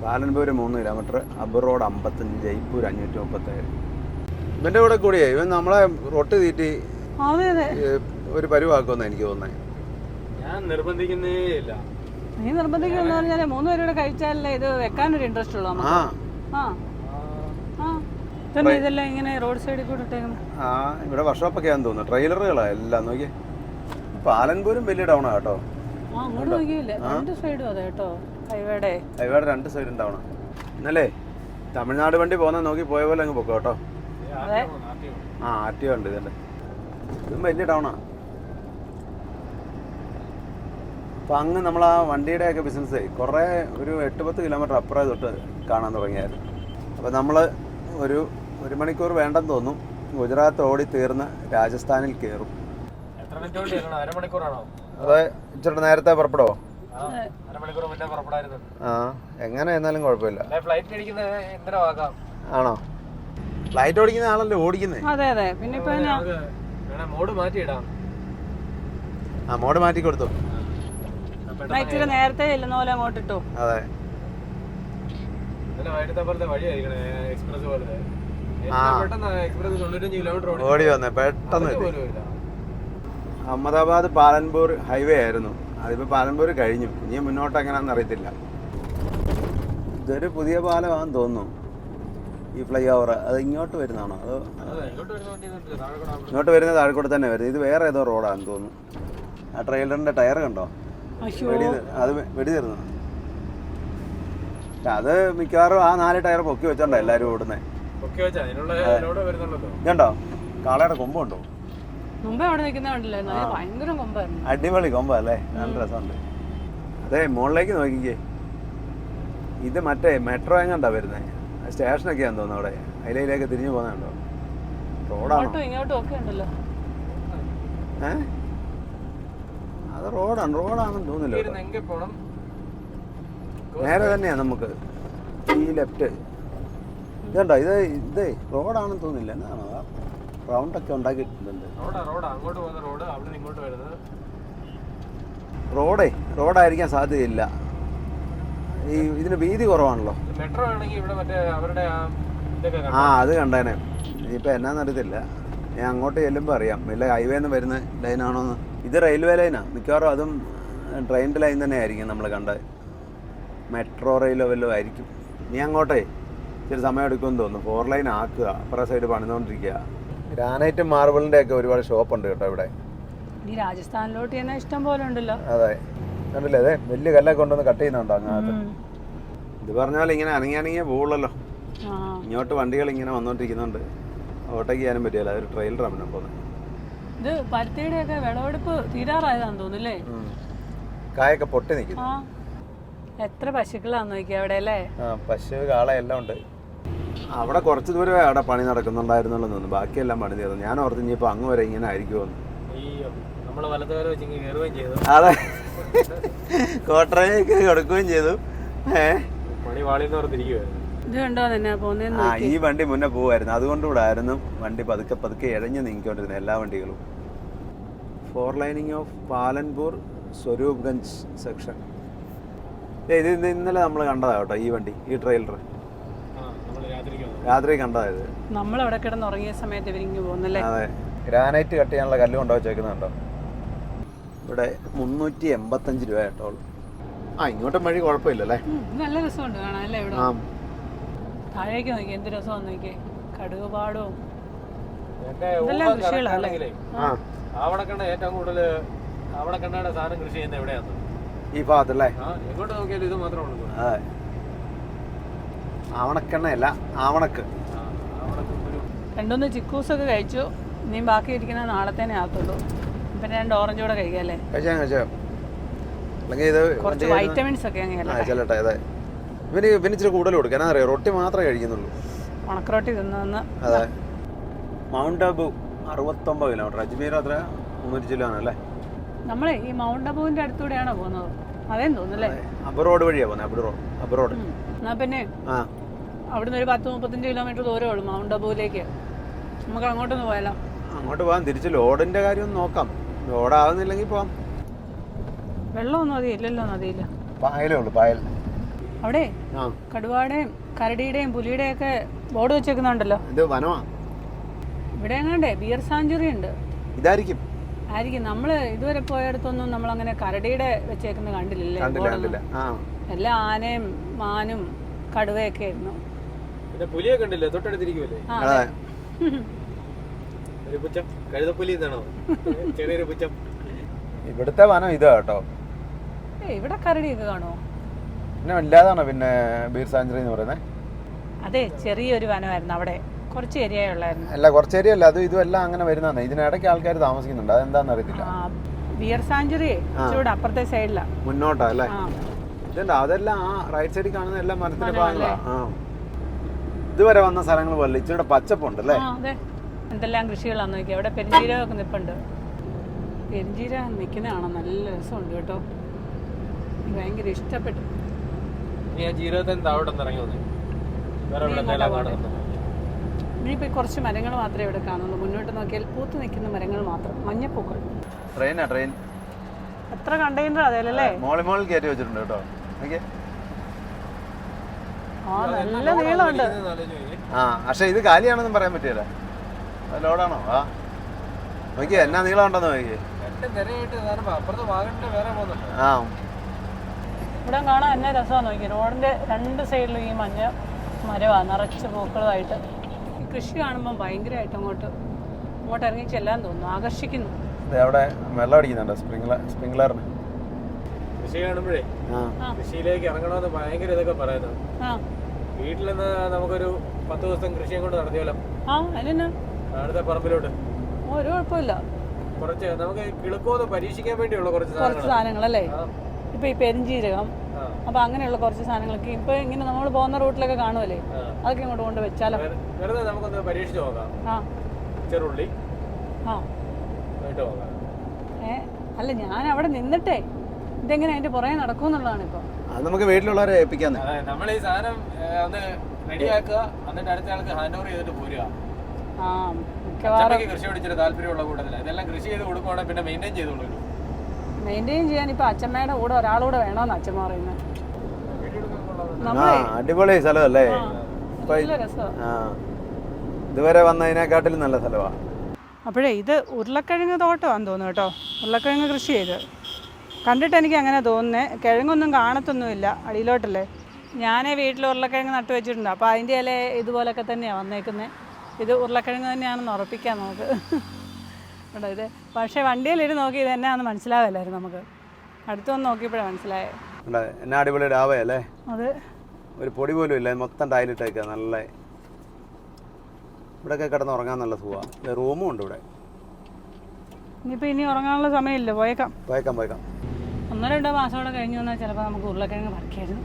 Palanpur 3 kilometre, അബ് road 55, Jaipur 537. ഇവൻ്റെ കൂടെ കൂടിയേ ഇവൻ നമ്മളെ റൊട്ടി തീറ്റി ഒരു പരിവാക്കുമെന്ന് എനിക്ക് തോന്നുന്നത്. ഞാൻ നിർബന്ധിക്കുന്നേ ഇല്ല. നീ നിർബന്ധിക്കുന്ന പറഞ്ഞാൽ 3 പേരുടെ കഴിച്ചാലേ ഇത് വെക്കാനൊരു ഇൻട്രസ്റ്റ് ഉള്ളൂ. ഇതെല്ലാം ഇങ്ങനെ റോഡ് സൈഡിൽ കൂടെ ഇട്ടേക്കുന്നത്. ഇവിടെ വർക്ക്ഷോപ്പൊക്കെ ആണെന്ന് തോന്നുന്നു. ട്രെയിലറുകളാ എല്ലാം. നോക്കി പാലൻപൂരും വലിയ ടൗണാ കേട്ടോ. അങ്ങോട്ട് നോക്കിയില്ലേ, രണ്ട് സൈഡും അതെ കേട്ടോ. ഹൈവേയുടെ 2 സൈഡും ടൗണാ. ഇന്നലെ തമിഴ്നാട് വണ്ടി പോകുന്ന നോക്കി പോയ പോലെ അങ്ങ് പൊക്കോ കേട്ടോ. ആർട്ടിയോ ഉണ്ട് ഇതല്ലേ. ഇതും വലിയ ടൗണാ. അപ്പം അങ്ങ് നമ്മൾ ആ വണ്ടിയുടെയൊക്കെ ബിസിനസ്സേ കുറേ ഒരു 8-10 കിലോമീറ്റർ അപ്പുറം തൊട്ട് കാണാൻ തുടങ്ങിയായിരുന്നു. അപ്പോൾ നമ്മൾ ഒരു മണിക്കൂർ വേണ്ടെന്ന് തോന്നും. ഗുജറാത്ത് ഓടി തീർന്ന് രാജസ്ഥാനിൽ കയറും. അതെ, ഇച്ചിരി നേരത്തെ പുറപ്പെടുവോ? എങ്ങനെ എന്നാലും കുഴപ്പമില്ല. ആണോ? ഫ്ലൈറ്റ് ഓടിക്കുന്ന ആളല്ലേ ഓടിക്കുന്നേ? അതെ അതെ. പിന്നെ മോഡ് മാറ്റിയിടാം. മോഡ് മാറ്റി കൊടുത്തു. ഇച്ചിരി നേരത്തെ ചെല്ലുന്ന പോലെ അങ്ങോട്ട് ഇട്ടു. അതെ. ഓടി വന്നേ പെട്ടെന്ന്. അഹമ്മദാബാദ് പാലൻപൂർ ഹൈവേ ആയിരുന്നു. അതിപ്പോ പാലൻപൂർ കഴിഞ്ഞു. ഇനി മുന്നോട്ട് എങ്ങനെയാണെന്ന് അറിയത്തില്ല. ഇതൊരു പുതിയ പാലമാണെന്ന് തോന്നുന്നു ഈ ഫ്ലൈ ഓവർ. അത് ഇങ്ങോട്ട് വരുന്നതാണോ അതോ ഇങ്ങോട്ട് വരുന്നത്? താഴെക്കൂടെ തന്നെ വരുന്നത്. ഇത് വേറെ ഏതോ റോഡാണെന്ന് തോന്നുന്നു. ആ ട്രെയിലറിന്റെ ടയർ കണ്ടോ? അത് വെടി തീർന്നു. അത് മിക്കവാറും ആ 4 ടയർ പൊക്കി വെച്ചോണ്ടോ എല്ലാരും ഓടുന്നേ. ഇതുണ്ടോ കാളയുടെ കൊമ്പുണ്ടോ? അടിപൊളി കൊമ്പ അല്ലേ, നല്ല രസമുണ്ട്. അതെ, മുകളിലേക്ക് നോക്കിക്കേ. ഇത് മറ്റേ മെട്രോ എങ്ങാണ്ടാ വരുന്നേ. സ്റ്റേഷനൊക്കെയാന്ന് തോന്നുന്നു അവിടെ. അതിലേക്ക് തിരിഞ്ഞു പോകുന്നുണ്ടോ? റോഡാണോ? അത് റോഡാണെന്ന് തോന്നില്ല. നേരെ തന്നെയാ നമുക്ക് ഈ ലെഫ്റ്റ്. ഇതുണ്ടോ? ഇത് റോഡാണെന്ന് തോന്നില്ല. എന്നാണോ റൗണ്ടൊക്കെ ഉണ്ടാക്കിയിട്ടുണ്ട്. റോഡായിരിക്കാൻ സാധ്യതയില്ല. ഇതിന് വീതി കുറവാണല്ലോ. അത് കണ്ടേനെ. ഇനിയിപ്പോൾ എന്നാന്നറിയത്തില്ല. ഞാൻ അങ്ങോട്ട് ചെല്ലുമ്പോൾ അറിയാം. വല്ല ഹൈവേന്ന് വരുന്ന ലൈനാണോന്ന്. ഇത് റെയിൽവേ ലൈനാണ് മിക്കവാറും. അതും ട്രെയിനിൻ്റെ ലൈൻ തന്നെ ആയിരിക്കും നമ്മൾ കണ്ടത്. മെട്രോ റെയിലോ വല്ലതും ആയിരിക്കും. ഇനി അങ്ങോട്ടേ ഇച്ചിരി സമയം എടുക്കുമെന്ന് തോന്നുന്നു. 4 ലൈൻ ആക്കുക. അപ്പുറ സൈഡ് പണിതുകൊണ്ടിരിക്കുക. ഗ്രാനൈറ്റ് മാർബിളിൻ്റെ ഒക്കെ ഒരുപാട് ഷോപ്പുണ്ട് കേട്ടോ ഇവിടെ. രാജസ്ഥാനിലോട്ട് തന്നെ ഇഷ്ടം പോലെ ഉണ്ടല്ലോ. അതെ, കണ്ടില്ലേ? അതെ, വലിയ കല്ലൊക്കെ കൊണ്ടുവന്ന് കട്ട് ചെയ്യുന്നുണ്ടോ അങ്ങനത്തെ. ഇത് പറഞ്ഞാൽ ഇങ്ങനെ അനങ്ങിയ പോകുള്ളല്ലോ. ഇങ്ങോട്ട് വണ്ടികൾ ഇങ്ങനെ വന്നോണ്ടിരിക്കുന്നുണ്ട്. ഓട്ടോക്ക് ചെയ്യാനും പറ്റില്ല. അതൊരു ട്രെയിലറാണ് പിന്നെ പോകുന്നത്. ഇത് പരുത്തിയുടെ ഒക്കെ വിളവെടുപ്പ് തീരാറായതാന്ന് തോന്നുന്നല്ലേ? കായൊക്കെ പൊട്ടി നിൽക്കുന്നു. എത്ര പശുക്കളാന്ന് നോക്കിയാ അവിടെ അല്ലേ? പശു കാള എല്ലാം ഉണ്ട്. അവിടെ കുറച്ച് ദൂരമേ അവിടെ പണി നടക്കുന്നുണ്ടായിരുന്നുള്ളൂ തോന്നുന്നു. ബാക്കിയെല്ലാം പണി തീർന്നു. ഞാൻ ഓർത്ത് ഇനിയിപ്പോൾ അങ്ങ് വരെ ഇങ്ങനെ ആയിരിക്കുമെന്ന്. അതെ, കോട്ടറയൊക്കെ കൊടുക്കുകയും ചെയ്തു. ഈ വണ്ടി മുന്നേ പോവായിരുന്നു. അതുകൊണ്ടുകൂടെ ആയിരുന്നു വണ്ടി പതുക്കെ ഇഴഞ്ഞ് നീങ്ങിക്കൊണ്ടിരുന്നത് എല്ലാ വണ്ടികളും. 4 ലൈനിങ് ഓഫ് പാലൻപൂർ സ്വരൂപ്ഗഞ്ച് സെക്ഷൻ. ഇത് ഇന്നലെ നമ്മൾ കണ്ടതാ കേട്ടോ ഈ വണ്ടി, ഈ ട്രെയിലർ. രാത്രി കണ്ടതായത്. നമ്മൾ അവിടെ കിടന്നുറങ്ങിയ സമയത്ത് ഇവരിങ്ങ് പോകുന്നല്ലേ? അതെ, ഗ്രാനൈറ്റ് കട്ട് ചെയ്യാനുള്ള കല്ല് കൊണ്ടു വെച്ചേക്കുന്നുണ്ടോ? ഇവിടെ 385 രൂപ കേട്ടോ. ഇങ്ങോട്ടും വഴി കുഴപ്പമില്ലല്ലേ? നല്ല രസമുണ്ട് കാണാൻ അല്ലേ? ഇവിടെ താഴേക്ക് നോക്കി എന്ത് രസമാന്ന് നോക്കിയേ. കടുകുപാടവും ഇതെല്ലാം കൃഷികളല്ലേ? ഏറ്റവും കൂടുതൽ അവിടെ കണ്ട സാധനം കൃഷി ചെയ്യുന്നത് എവിടെയാണ്? ഈ ഭാഗത്തല്ലേ? എങ്ങോട്ട് നോക്കിയാലും ഇത് മാത്രമേ. അതെ, ആവണക്കെണ്ണയല്ല, ആവണക്ക്. 2-3 ചിക്കൂസൊക്കെ കഴിച്ചു. ഇനിയും ബാക്കി ഇരിക്കുന്ന നാളത്തേനെ ആകത്തുള്ളൂ. പിന്നെ 2 ഓറഞ്ച് കൂടെ കഴിക്കാല്ലേ? കഴിച്ചോ. അല്ലെങ്കിൽ ഇത് കുറച്ച് വൈറ്റമിൻസ് ഒക്കെ ചെല്ലട്ടെ. അതെ, ഇവന് ഇച്ചിരി കൂടുതൽ കൊടുക്കാൻ അറിയാം. റൊട്ടി മാത്രമേ കഴിക്കുന്നുള്ളൂ. ഉണക്കറൊട്ടി തിന്നു. അതെ. Mount Abu 69 kilometre. അജ്മീർ അത്ര 300 കിലോമീറ്റർ. നമ്മളെ ഈ മൗണ്ട് അബുവിന്റെ അടുത്തൂടെയാണോ പോകുന്നത്? അതേന്ന് തോന്നുന്നല്ലേ? അബ് റോഡ് വഴിയാ പോകുന്നത്. അബ് റോഡ്. എന്നാ പിന്നെ അവിടുന്ന് ഒരു 10-35 കിലോമീറ്റർ ദൂരമേ ഉള്ളൂ മൗണ്ട് അബുവിലേക്ക്. നമുക്ക് അങ്ങോട്ടൊന്ന് പോയാലോ? അങ്ങോട്ട് പോകാം. തിരിച്ച് ലോഡിന്റെ കാര്യം ഒന്ന് നോക്കാം. ലോഡാകുന്നില്ലെങ്കിൽ പോവാം. വെള്ളമൊന്നും അതി ഇല്ലല്ലോ നദിയില്ല. പായലേ ഉള്ളൂ, പായൽ. അവിടെ ആ കടുവാടേയും കരടിയുടെയും പുലിയുടെയും ഒക്കെ ബോർഡ് വെച്ചേക്കുന്നുണ്ടല്ലോ. ഇത് വനമാ. ഇവിടെ എങ്ങാണ്ടേ ബിയർ സാഞ്ചുറി ഉണ്ട്. ഇതായിരിക്കും ആയിരിക്കും. നമ്മൾ ഇതുവരെ പോയടത്തൊന്നും നമ്മൾ അങ്ങനെ കരടിയുടെ വെച്ചേക്കുന്നത് കണ്ടില്ലല്ലേ? കണ്ടില്ല. ആ എല്ലാം ആനയും മാനും കടുവയൊക്കെ ആയിരുന്നു. പിന്നെ പുലിയെ കണ്ടില്ലേ, തൊട്ടടുത്തിരിക്കുമല്ലേ? ഒരു പുച്ഛം, കഴുതപ്പുലി എന്നാണോ? ചെറിയൊരു പുച്ഛം. ഇവിടുത്തെ വനം ഇതാ കേട്ടോ. ഇവിടെ കരടിയൊക്കെ കാണുമോ? പിന്നെ ഇല്ലാതാണോ പിന്നെ ബീർ സാഞ്ചുറി എന്ന് പറയുന്നത്? അതെ, ചെറിയൊരു വനമായിരുന്നു അവിടെ, കുറച്ച് ഏരിയ ഉള്ളായിരുന്നു. അല്ല, കുറച്ച് ഏരിയ അല്ല, അതും എല്ലാം അങ്ങനെ വരുന്നതാണ്. ഇതിനിടയ്ക്ക് ആൾക്കാർ താമസിക്കുന്നുണ്ട്, അതെന്താന്ന് അറിയത്തില്ല. ബിയർ സാഞ്ചുറി ഇവിടെ അപ്പുറത്തെ സൈഡിലാ, മുന്നോട്ടാ അല്ലേ? ഇതുണ്ട്, അതെല്ലാം ആ റൈറ്റ് സൈഡിൽ കാണുന്ന എല്ലാം മരത്തിന്റെ ഭാഗങ്ങളാ. ഇതുവരെ വന്ന സ്ഥലങ്ങൾ പോലെ ഇച്ചിരി പച്ചപ്പുണ്ട് അല്ലേ? അതെ, എന്തെല്ലാം കൃഷികളാന്ന് നോക്കി. അവിടെ പെരുംജീരകമൊക്കെ നിൽപ്പുണ്ട്. പെരുംജീരകം നിൽക്കുന്ന കാണാൻ നല്ല രസമുണ്ട് കേട്ടോ, ഭയങ്കര ഇഷ്ടപ്പെട്ടു. ഇനിയിപ്പോൾ കുറച്ച് മരങ്ങൾ മാത്രമേ ഇവിടെ കാണുള്ളൂ. മുന്നോട്ട് നോക്കിയാൽ പൂത്ത് നിൽക്കുന്ന മരങ്ങൾ മാത്രം, മഞ്ഞപ്പൂക്കൾ. ട്രെയിനാ ട്രെയിൻ. എത്ര കണ്ടെയ്നർ അതെയല്ലേ? മോളിൽ കയറ്റി വെച്ചിട്ടുണ്ട് കേട്ടോ. ആ, നല്ല നീളമുണ്ട്. ആ, പക്ഷെ ഇത് കാലിയാണെന്നും പറയാൻ പറ്റില്ല. ലോഡാണോ? ആ നോക്കിയേ, എന്നാ നീളം ഉണ്ടെന്ന് നോക്കിയേ. ആ, ഇവിടെ കാണാൻ എന്നാ രസമാണെന്ന് നോക്കി. റോഡിന്റെ രണ്ട് സൈഡിലും ഈ മഞ്ഞ മരമാണ്, നിറച്ച് പൂക്കളുമായിട്ട്. ഈ കൃഷി കാണുമ്പോൾ ഭയങ്കരമായിട്ട് അങ്ങോട്ട് ഇറങ്ങി ചെല്ലാൻ തോന്നുന്നു, ആകർഷിക്കുന്നു. അവിടെ വെള്ളം അടിക്കുന്നുണ്ടോ സ്പ്രിംഗ്ലറിന്? കൃഷി കാണുമ്പോഴേ കൃഷിയിലേക്ക് ഇറങ്ങണമെന്ന് ഭയങ്കര ഇതൊക്കെ പറയുന്നത്. വീട്ടിൽ നിന്ന് നമുക്കൊരു 10 ദിവസം കൃഷിയും കൊണ്ട് നടത്തിയാലോ? അടുത്ത പറമ്പിലോട്ട് ഒരു കുഴപ്പമില്ല. കുറച്ച് നമുക്ക് കിളുക്കോന്ന് പരീക്ഷിക്കാൻ വേണ്ടിയുള്ള കുറച്ച് സാധനങ്ങൾ അല്ലേ? ഇപ്പൊ ഈ പെരുംജീരകം, അപ്പൊ അങ്ങനെയുള്ള കുറച്ച് സാധനങ്ങളൊക്കെ ഇപ്പൊ ഇങ്ങനെ നമ്മൾ പോകുന്ന റൂട്ടിലൊക്കെ കാണുമല്ലേ, അതൊക്കെ ഇങ്ങോട്ട് കൊണ്ട് വെച്ചാലോ? വെറുതെ നമുക്കൊന്ന് പരീക്ഷിച്ച് നോക്കാം. ചെറുള്ളി അല്ല, ഞാൻ അവിടെ നിന്നിട്ടേ ഇതെങ്ങനെ അതിന്റെ പുറകെ നടക്കുമെന്നുള്ളതാണ് ഇപ്പൊ. അത് നമുക്ക് വീട്ടിലുള്ളവരെ ഏൽപ്പിക്കാൻ. നമ്മൾ ഈ സാധനം ഒന്ന് റെഡിയാക്കുക, എന്നിട്ട് അടുത്ത ആൾക്ക് ഹാൻഡ് ഓവർ ചെയ്തിട്ട് പോരുക. കൃഷി പഠിച്ചിട്ട് താല്പര്യമുള്ള കൂട്ടത്തില്ല. ഇതെല്ലാം കൃഷി ചെയ്ത് കൊടുക്കുവാണെങ്കിൽ പിന്നെ മെയിൻറ്റെയിൻ ചെയ്തോളൂ. മെയിൻറ്റെയിൻ ചെയ്യാൻ ഇപ്പൊ അച്ഛമ്മയുടെ കൂടെ ഒരാളൂടെ വേണമെന്ന് അച്ഛമ്മ പറയുന്നത്. അടിപൊളി സ്ഥലമല്ലേ? രസമാണ്. ഇതുവരെ വന്നതിനെക്കാട്ടിലും നല്ല സ്ഥലമാണ്. അപ്പോഴേ ഇത് ഉരുളക്കിഴങ്ങ് തോട്ടമാണെന്ന് തോന്നുന്നു കേട്ടോ. ഉരുളക്കിഴങ്ങ് കൃഷി ചെയ്ത് കണ്ടിട്ട് എനിക്ക് അങ്ങനെ തോന്നുന്നത്. കിഴങ്ങൊന്നും കാണത്തൊന്നുമില്ല അടിയിലോട്ടല്ലേ. ഞാൻ വീട്ടിൽ ഉരുളക്കിഴങ്ങ് നട്ടു വെച്ചിട്ടുണ്ട്. അപ്പോൾ അതിൻ്റെ ഇല ഇതുപോലൊക്കെ തന്നെയാണ് വന്നേക്കുന്നത്. ഇത് ഉരുളക്കിഴങ്ങ് തന്നെയാണെന്ന് ഉറപ്പിക്കാം നമുക്ക് കേട്ടോ. ഇത് പക്ഷേ വണ്ടിയിലിട്ട് നോക്കി ഇത് എന്നാന്ന് മനസ്സിലാവില്ലായിരുന്നു നമുക്ക്. അടുത്തൊന്ന് നോക്കിയപ്പോഴാണ് മനസ്സിലായത്. എന്നാ അടിപൊളി ഡാവയല്ലേ? അത് ഒരു പൊടി പോലും ഇല്ല, മൊത്തം ടൈലിട്ടേക്കുക. നല്ല ഇവിടെയൊക്കെ കിടന്ന് ഉറങ്ങാൻ നല്ല സുഖമാണ്. റൂമും ഉണ്ട് ഇവിടെ. ഇനിയിപ്പോൾ ഇനി ഉറങ്ങാനുള്ള സമയമില്ല, പോയേക്കാം. 1-2 മാസം കൂടെ കഴിഞ്ഞു വന്നാൽ ചിലപ്പോൾ നമുക്ക് ഉരുളക്കിഴങ്ങ് പറിക്കായിരുന്നു.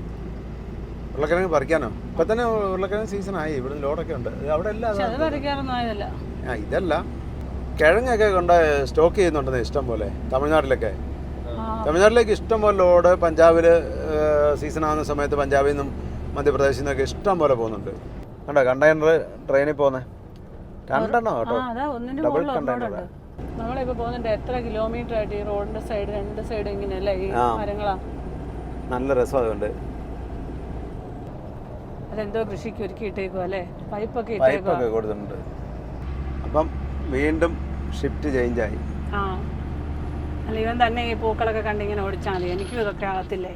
ഉരുളക്കിഴങ്ങ് പറിക്കാനോ? ഇപ്പം തന്നെ ഉരുളക്കിഴങ്ങ് സീസണായി. ഇവിടെ ലോഡൊക്കെ ഉണ്ട്. അവിടെ എല്ലാം അത് പറിക്കാറൊന്നും ആയതല്ല. ഇതല്ല, കിഴങ്ങൊക്കെ കൊണ്ട് സ്റ്റോക്ക് ചെയ്യുന്നുണ്ടെന്ന് ഇഷ്ടം പോലെ. തമിഴ്നാട്ടിലേക്ക് ഇഷ്ടം പോലെ ലോഡ്. പഞ്ചാബിൽ സീസൺ ആവുന്ന സമയത്ത് പഞ്ചാബിൽ നിന്നും മധ്യപ്രദേശിൽ നിന്നൊക്കെ ഇഷ്ടം പോലെ പോകുന്നുണ്ട്. കണ്ടോ കണ്ടെയ്നർ ട്രെയിനിൽ പോകുന്നത്? 2 എണ്ണം കേട്ടോ, ഡബിൾ കണ്ടെയ്നർ. നമ്മളിപ്പോൾ പോകുന്നുണ്ട് എത്ര കിലോമീറ്റർ ആയിട്ട് ഈ റോഡിന്റെ സൈഡ് 2 സൈഡ് ഇങ്ങനെയല്ലേ ഈ മരങ്ങളാ. നല്ല രസം. അതുകൊണ്ട് അതെന്തോ കൃഷിക്ക് ഒരുക്കി ഇട്ടേക്കും അല്ലേ? പൈപ്പൊക്കെ കൊടുത്തിട്ടുണ്ട്. അപ്പം വീണ്ടും ഷിഫ്റ്റ് ചേഞ്ചായി. അല്ല, ഇവൻ തന്നെ ഈ പൂക്കളൊക്കെ കണ്ടിങ്ങനെ ഓടിച്ചാൽ മതി. എനിക്കും ഇതൊക്കെ ആകത്തില്ലേ?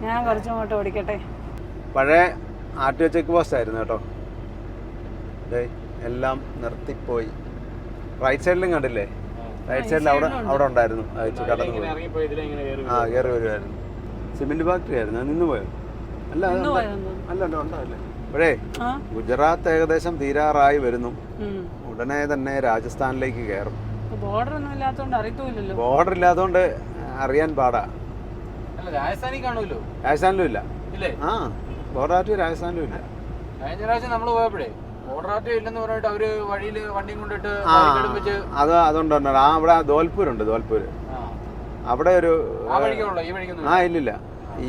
ഞാൻ കുറച്ചും അങ്ങോട്ട് ഓടിക്കട്ടെ. പഴയ RTO ചെക്ക് പോസ്റ്റ് ആയിരുന്നു കേട്ടോ. എല്ലാം നിർത്തിപ്പോയി. റൈറ്റ് സൈഡിലും കണ്ടില്ലേ? റൈറ്റ് സൈഡിൽ അവിടെ ഉണ്ടായിരുന്നു. കടന്നു പോയി. കയറി വരുമായിരുന്നു. സിമെന്റ് ഫാക്ടറി ആയിരുന്നു. നിന്ന് പോയോ? അല്ല ഉണ്ടാവില്ലേ? ഇപ്പോഴേ ഗുജറാത്ത് ഏകദേശം തീരാറായി വരുന്നു. ഉടനെ തന്നെ രാജസ്ഥാനിലേക്ക് കയറും. ബോർഡർ ഇല്ലാത്തതുകൊണ്ട് അറിയാൻ പാടാ. രാജസ്ഥാനിലും ഇല്ല. ബോർഡർ രാജസ്ഥാനിലും ഇല്ല. കഴിഞ്ഞ പ്രാവശ്യം നമ്മൾ പോയപ്പോഴേ ബോർഡർ ഇല്ലെന്ന് പറഞ്ഞിട്ട് അവര് വഴിയിൽ വണ്ടിയും കൊണ്ടിട്ട് അതുകൊണ്ട് അവിടെ ധോൽപൂരുണ്ട്. അവിടെ ഒരു ഇല്ലില്ല.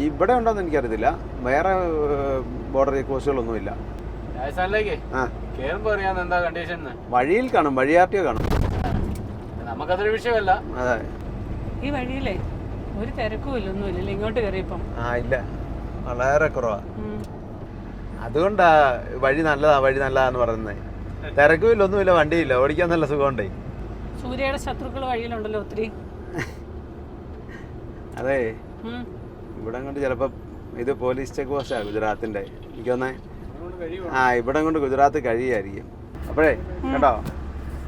ഇവിടെ ഉണ്ടോന്ന് എനിക്കറിയത്തില്ല. വേറെ ബോർഡർ പോസ്റ്റുകളൊന്നുമില്ല. വഴിയിൽ കാണും, വഴി RTO കാണും. നമുക്കതൊരു വിഷയമല്ല. അതെ, ഈ വഴിയിലേ ഒരു തിരക്കുമില്ല, ഒന്നുമില്ല ഇങ്ങോട്ട് കയറിയപ്പം. ഇല്ല, വളരെ കുറവാ. അതുകൊണ്ടാ വഴി നല്ലതാന്ന് പറയുന്നത്. തിരക്കുമില്ല, ഒന്നുമില്ല, വണ്ടിയില്ല, ഓടിക്കാൻ നല്ല സുഖമുണ്ടേ. സൂര്യയുടെ ശത്രുക്കൾ വഴിയിലുണ്ടല്ലോ ഒത്തിരി. അതെ, ഇവിടെ കൊണ്ട് ചിലപ്പോൾ ഇത് പോലീസ് ചെക്ക് പോസ്റ്റാണ് ഗുജറാത്തിൻ്റെ. എനിക്ക് തോന്നേ ഇവിടെ കൊണ്ട് ഗുജറാത്ത് കഴിയായിരിക്കും. അപ്പോഴേ കേട്ടോ,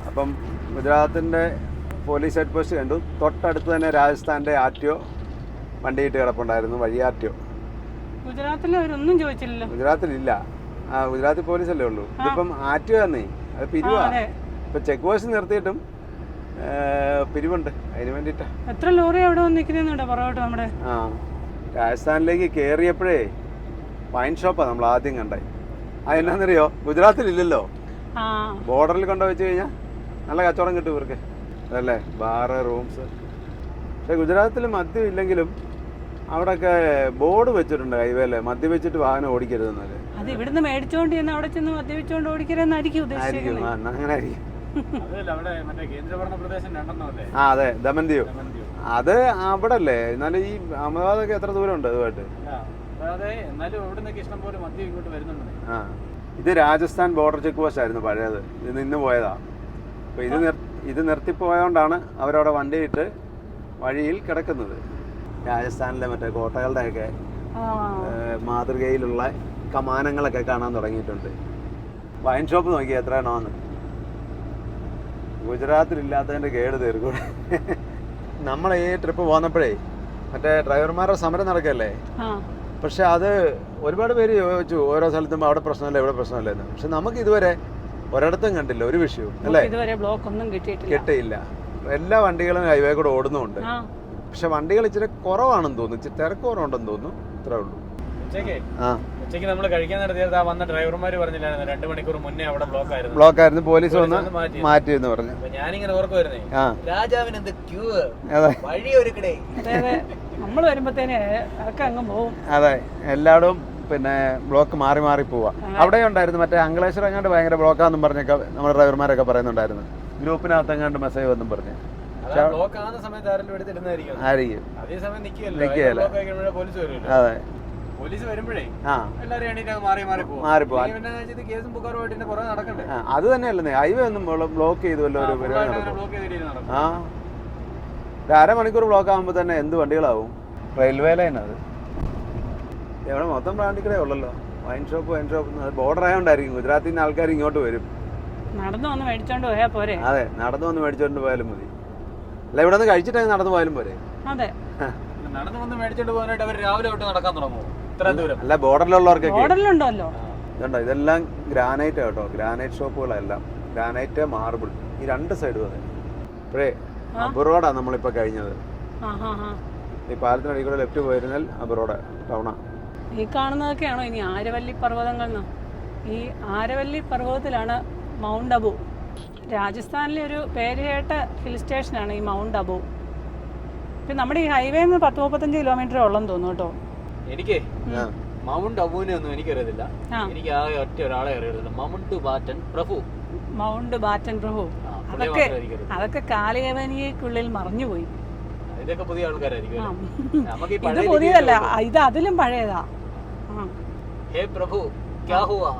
അപ്പം ഗുജറാത്തിൻ്റെ പോലീസ് ചെക്ക് പോസ്റ്റ് കണ്ടു. തൊട്ടടുത്ത് തന്നെ രാജസ്ഥാൻ്റെ ആർടിഒ വണ്ടിയിട്ട് കിടപ്പുണ്ടായിരുന്നു, വഴി ആർടിഒ. ഗുജറാത്തിൽ അവരൊന്നും ചോദിച്ചില്ലല്ലോ. ഗുജറാത്തിലില്ല, ഗുജറാത്തിൽ പോലീസല്ലേ ഉള്ളൂ. ഇതിപ്പം ആർടിഒ തന്നേ, അത് പിരിവാ. ഇപ്പം ചെക്ക് പോസ്റ്റ് നിർത്തിയിട്ടും പിരിവുണ്ട്, അതിന് വേണ്ടിയിട്ടാ. എത്ര ലോറി അവിടെ വന്നിരിക്കുന്നുണ്ടോ പുറകോട്ട് നമ്മുടെ. രാജസ്ഥാനിലേക്ക് കയറിയപ്പോഴേ വൈൻ ഷോപ്പാണ് നമ്മൾ ആദ്യം കണ്ടത്. എന്നാന്നറിയോ, ഗുജറാത്തിലില്ലല്ലോ. ബോർഡറിൽ കൊണ്ടുവച്ച് കഴിഞ്ഞാൽ നല്ല കച്ചവടം കിട്ടും ഇവർക്ക്, അതല്ലേ, ബാറ്, റൂംസ്. പക്ഷെ ഗുജറാത്തിൽ മദ്യം ഇല്ലെങ്കിലും അവിടെയൊക്കെ ബോർഡ് വെച്ചിട്ടുണ്ട് ഹൈവേയില്, മദ്യപിച്ചിട്ട് വാഹനം ഓടിക്കരുതെന്നത്. അത് ഇവിടുന്ന് മേടിച്ചോണ്ട് ചെന്ന് അവിടെ ചെന്ന് മദ്യപിച്ചോണ്ട് ഓടിക്കരുതെന്നായിരിക്കും ഉദ്ദേശിക്കുന്നത്. അങ്ങനെ ആയിരിക്കും. അതെ, ദമൻദിയോ. അത് അവിടെ അല്ലേ. എന്നാലും ഈ അഹമ്മദാബാദൊക്കെ എത്ര ദൂരം ഉണ്ട് അതുമായിട്ട്? ഇത് രാജസ്ഥാൻ ബോർഡർ ചെക്ക് പോസ്റ്റ് ആയിരുന്നു പഴയത്, ഇത് നിന്ന് പോയതാ. അപ്പോൾ ഇത് നിർത്തിപ്പോയതുകൊണ്ടാണ് അവരവിടെ വണ്ടിയിട്ട് വഴിയിൽ കിടക്കുന്നത്. രാജസ്ഥാനിലെ മറ്റേ കോട്ടകളുടെയൊക്കെ മാതൃകയിലുള്ള കമാനങ്ങളൊക്കെ കാണാൻ തുടങ്ങിയിട്ടുണ്ട്. വൈൻ ഷോപ്പ് നോക്കി എത്ര എണ്ണമാന്ന്. ഗുജറാത്തിലില്ലാത്തതിൻ്റെ കേട് തീർക്കും. നമ്മൾ ഈ ട്രിപ്പ് പോന്നപ്പോഴേ മറ്റേ ഡ്രൈവർമാരുടെ സമരം നടക്കല്ലേ. പക്ഷെ അത് ഒരുപാട് പേര് ചോദിച്ചു, ഓരോ സ്ഥലത്തും അവിടെ പ്രശ്നമല്ല ഇവിടെ പ്രശ്നമല്ല എന്ന്. പക്ഷെ നമുക്ക് ഇതുവരെ ഒരിടത്തും കണ്ടില്ല ഒരു വിഷയവും, അല്ലേ? കിട്ടിയില്ല. എല്ലാ വണ്ടികളും ഹൈവേ കൂടെ ഓടുന്നുണ്ട്. പക്ഷെ വണ്ടികൾ ഇച്ചിരി കുറവാണെന്ന് തോന്നുന്നു, ഇച്ചിരി തിരക്ക് കുറവുണ്ടെന്ന് തോന്നുന്നു, ഇത്രേ ഉള്ളൂ. ഉച്ചയ്ക്ക് നമ്മൾ കഴിക്കാൻ നടത്തിയത് വന്ന ഡ്രൈവർമാർ പറഞ്ഞില്ലായിരുന്നു 2 മണിക്കൂർ മുന്നേ അവിടെ ബ്ലോക്ക് ആയിരുന്നു, പോലീസ് വന്ന് മാറ്റി എന്ന് പറഞ്ഞു. ഞാനിങ്ങനെ ഓർക്കുമായിരുന്നേ, രാജാവിന് എന്ത് ക്യൂ, വഴി ഒരുക്കടേ. നമ്മൾ വരുമ്പോഴത്തേനെ അതൊക്കെ അങ്ങ് പോകും. അതെ, എല്ലായിടും പിന്നെ ബ്ലോക്ക് മാറി മാറി പോവാ. അവിടെ ഉണ്ടായിരുന്നു മറ്റേ അങ്കളേശ്വരം എങ്ങാണ്ട് ഭയങ്കര ബ്ലോക്കാന്നും പറഞ്ഞൊക്കെ നമ്മുടെ ഡ്രൈവർമാരൊക്കെ പറയുന്നുണ്ടായിരുന്നു. ഗ്രൂപ്പിനകത്ത് എങ്ങാണ്ട് മെസ്സേജ് വന്നും പറഞ്ഞ്. അതെ, പോലീസ് വരുമ്പോഴേ എല്ലാവരും മാറി മാറി പോകും. അത് തന്നെയല്ലേ, ഹൈവേ ഒന്നും ബ്ലോക്ക് ചെയ്തുവല്ലോ. ഒരു അരമണിക്കൂർ ബ്ലോക്ക് ആകുമ്പോൾ തന്നെ എന്ത് വണ്ടികളാവും. റെയിൽവേ ലൈൻ അത് എവിടെ മൊത്തം ബ്രാൻഡിക്കടേ ഉള്ളല്ലോ. വൈൻ ഷോപ്പ് ബോർഡർ ആയതുകൊണ്ടായിരിക്കും. ഗുജറാത്തിൽ നിന്ന് ആൾക്കാർ ഇങ്ങോട്ട് വരും. നടന്നു വന്ന് മേടിച്ചോണ്ട് പോയാ പോരെ. അതെ, നടന്നു വന്ന് മേടിച്ചോണ്ട് പോയാലും മതി. അല്ല, ഇവിടെ നിന്ന് കഴിച്ചിട്ട് നടന്നു പോയാലും പോരെ. അതെ, നടന്നു വന്ന് മേടിച്ചോണ്ട് പോകാനായിട്ട് അവർ രാവിലെ തൊട്ട് നടക്കാൻ തുടങ്ങും. ഇത്ര ദൂരം അല്ല, ബോർഡറിലുള്ളവർക്കൊക്കെ ബോർഡറിലുണ്ടല്ലോ. ഇതുണ്ടോ, ഇതെല്ലാം ഗ്രാനൈറ്റ് കേട്ടോ, ഗ്രാനൈറ്റ് ഷോപ്പുകളെല്ലാം. ഗ്രാനൈറ്റ്, മാർബിൾ, ഈ രണ്ട് സൈഡും അതെ. ഇപ്പോഴേ അബറോഡാണ് നമ്മളിപ്പോൾ കഴിഞ്ഞത്. ഈ പാലത്തിനടി കൂടെ ലെഫ്റ്റ് പോയിരുന്നാൽ അബറോഡ് ടൗണാ. ഈ കാണുന്നതൊക്കെയാണോ ഇനി ആരവല്ലി പർവ്വതങ്ങൾ? ഈ ആരവല്ലി പർവ്വതത്തിലാണ് മൗണ്ട് അബു. രാജസ്ഥാനിലെ ഒരു പേര് കേട്ട ഹിൽ സ്റ്റേഷനാണ് ഈ മൗണ്ട് അബു. പിന്നെ നമ്മുടെ ഈ ഹൈവേ 10-35 കിലോമീറ്റർ ഉള്ളെന്ന് തോന്നുന്നു കേട്ടോ. എനിക്ക് മൗണ്ട് അബുവിനെ ഒന്നും എനിക്കറിയത്തില്ല. എനിക്ക് ആ ഒറ്റ ഒരാളെ അറിയത്തില്ല, മൗണ്ട് ബാറ്റൻ പ്രഭു. മൗണ്ട് ബാറ്റൻ പ്രഭു അതൊക്കെ കാലയവനിക്കുള്ളിൽ മറഞ്ഞുപോയി. ഇതൊക്കെ പുതിയ ആൾക്കാരായിരിക്കും. ഇത് പുതിയതല്ല, ഇത് അതിലും പഴയതാ. ഹേ പ്രഭു ക്യാ ഹുവാ?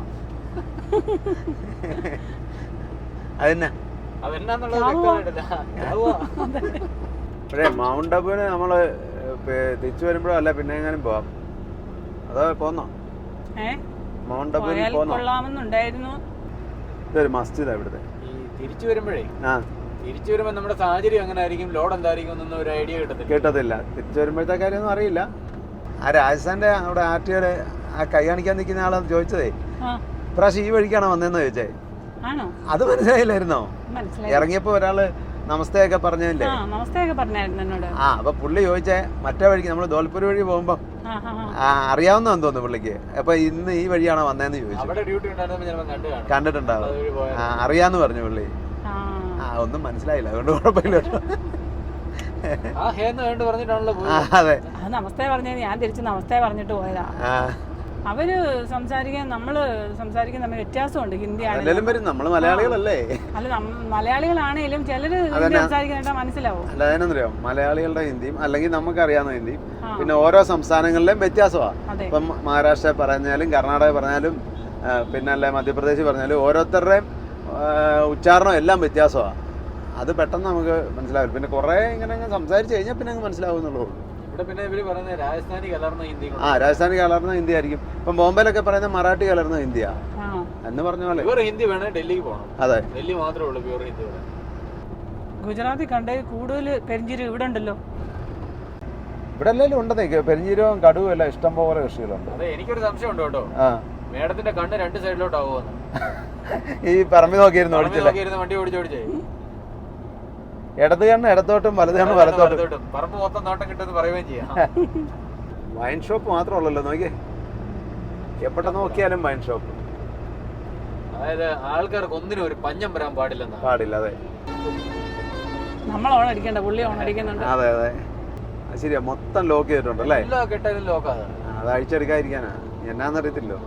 പക്ഷേ മൗണ്ട് അബുവിന് നമ്മള് തിരിച്ചു വരുമ്പോഴോ അല്ല പിന്നെ എങ്ങാനും പോവാം. അതോ പോന്നോ? മൗണ്ട് അബുവിന് കൊള്ളാമെന്നുണ്ടായിരുന്നു. ഇതൊരു മസ്ജിദാ ഇവിടുത്തെ. തിരിച്ചു വരുമ്പോഴേ തിരിച്ചു വരുമ്പോ നമ്മുടെ സാഹചര്യം അങ്ങനെ ആയിരിക്കും, ലോഡ് എന്തായിരിക്കും എന്നൊന്നും ഒരു ഐഡിയ കിട്ടത്തില്ല. തിരിച്ചു വരുമ്പോഴത്തെ കാര്യമൊന്നും അറിയില്ല. ആ രാജസ്ഥാന്റെ അവിടെ ആർടിഒയുടെ ആ കൈ കാണിക്കാൻ നിൽക്കുന്ന ആളെന്ന് ചോദിച്ചതേ, ഇപ്രാവശ്യം ഈ വഴിക്കാണോ വന്നതെന്ന് ചോദിച്ചേ. അത് മനസ്സിലായില്ലായിരുന്നോ? ഇറങ്ങിയപ്പോ ഒരാള് നമസ്തേ ഒക്കെ പറഞ്ഞില്ലേ? അപ്പൊ പുള്ളി ചോദിച്ചേ മറ്റേ വഴിക്ക് നമ്മള് ധോൽപൂർ വഴി പോകുമ്പോ അറിയാവുന്നതെന്ന് തോന്നുന്നു പുള്ളിക്ക്. അപ്പൊ ഇന്ന് ഈ വഴിയാണോ വന്നതെന്ന് ചോദിച്ചു. കണ്ടിട്ടുണ്ടാവും, അറിയാന്ന് പറഞ്ഞു പുള്ളി. ഒന്നും മനസ്സിലായില്ല, അതുകൊണ്ട് കുഴപ്പമില്ല. അതെ, നമസ്തേ പറഞ്ഞത് ഞാൻ തിരിച്ച് നമസ്തേ പറഞ്ഞിട്ട് പോയതാ. അവര് സംസാരിക്കാൻ നമ്മള് സംസാരിക്കാൻ തമ്മിൽ വ്യത്യാസമുണ്ട്. ഹിന്ദിയാണ് എല്ലാവരും വരും, നമ്മൾ മലയാളികളല്ലേ. അല്ല മലയാളികളാണെങ്കിലും ചിലര് ഹിന്ദി സംസാരിക്കാനായിട്ട് മനസ്സിലാവും. അല്ല അതിനെന്തറിയാം, മലയാളികളുടെ ഹിന്ദിയും അല്ലെങ്കിൽ നമുക്കറിയാവുന്ന ഹിന്ദിയും പിന്നെ ഓരോ സംസ്ഥാനങ്ങളിലെയും വ്യത്യാസമാണ്. ഇപ്പം മഹാരാഷ്ട്ര പറഞ്ഞാലും കർണാടക പറഞ്ഞാലും പിന്നെ അല്ലെ മധ്യപ്രദേശ് പറഞ്ഞാലും ഓരോരുത്തരുടെയും ഉച്ചാരണം എല്ലാം വ്യത്യാസമാണ്. അത് പെട്ടെന്ന് നമുക്ക് മനസ്സിലാവില്ല. പിന്നെ കുറേ ഇങ്ങനെ സംസാരിച്ച് കഴിഞ്ഞാൽ പിന്നെ അങ്ങ് മനസ്സിലാവുന്നുള്ളൂ. പിന്നെ ഇവര് പറയുന്നത് രാജസ്ഥാനി കലർന്ന ഹിന്ദി. രാജസ്ഥാനി കലർന്ന ഹിന്ദി ആയിരിക്കും. ഇപ്പം ബോംബെയിലൊക്കെ പറയുന്ന മറാഠി കലർന്ന ഹിന്ദിയാ എന്ന് പറഞ്ഞ പോലെ. പ്യൂർ ഹിന്ദി വേണേ ഡൽഹിക്ക് പോകണം. അതെ, ഡൽഹി മാത്രമേ ഉള്ളൂ പ്യൂർ ഹിന്ദി. ഗുജറാത്തിൽ കണ്ടേ കൂടുതൽ പെരിഞ്ചീരകം ഇവിടെ ഉണ്ടല്ലോ. ഇവിടെ എല്ലാം ഉണ്ടെന്നേ, പെരിഞ്ചീരകവും കടുവും എല്ലാം ഇഷ്ടം പോലെ കൃഷികളുണ്ട്. അതെ, എനിക്കൊരു സംശയം ഉണ്ട് കേട്ടോ. മേഡത്തിന്റെ കണ്ണ് രണ്ട് സൈഡിലോട്ടാവുമെന്ന്. ഈ പറമ്പി നോക്കിയിരുന്നു വണ്ടി ഓടിച്ചോടിച്ചേ. ഇടത് കണ്ണ് ഇടത്തോട്ടും വലത് കണ്ണ് വലത്തോട്ടും. പറമ്പ് മൊത്തം നോട്ടം കിട്ടുമെന്ന് പറയുകയും ചെയ്യാം. വൈൻ ഷോപ്പ് മാത്രമല്ലല്ലോ, നോക്കിയേ, എപ്പോഴും നോക്കിയാലും വൈൻ ഷോപ്പ്. അതായത് ആൾക്കാർക്ക് ഒന്നിനും ഒരു പഞ്ഞം വരാൻ പാടില്ല. അതെ, നമ്മൾ ഓണടിക്കണ്ട, പുള്ളി ഓണടിക്കുന്നുണ്ട്. അതെ അതെ, ശരിയാ. മൊത്തം ലോക്ക് ചെയ്തിട്ടുണ്ട് അല്ലേ? കെട്ടാലും ലോക്കാണ്. അത് അഴിച്ചെടുക്കാതിരിക്കാനാ, എന്നാന്നറിയത്തില്ലോ.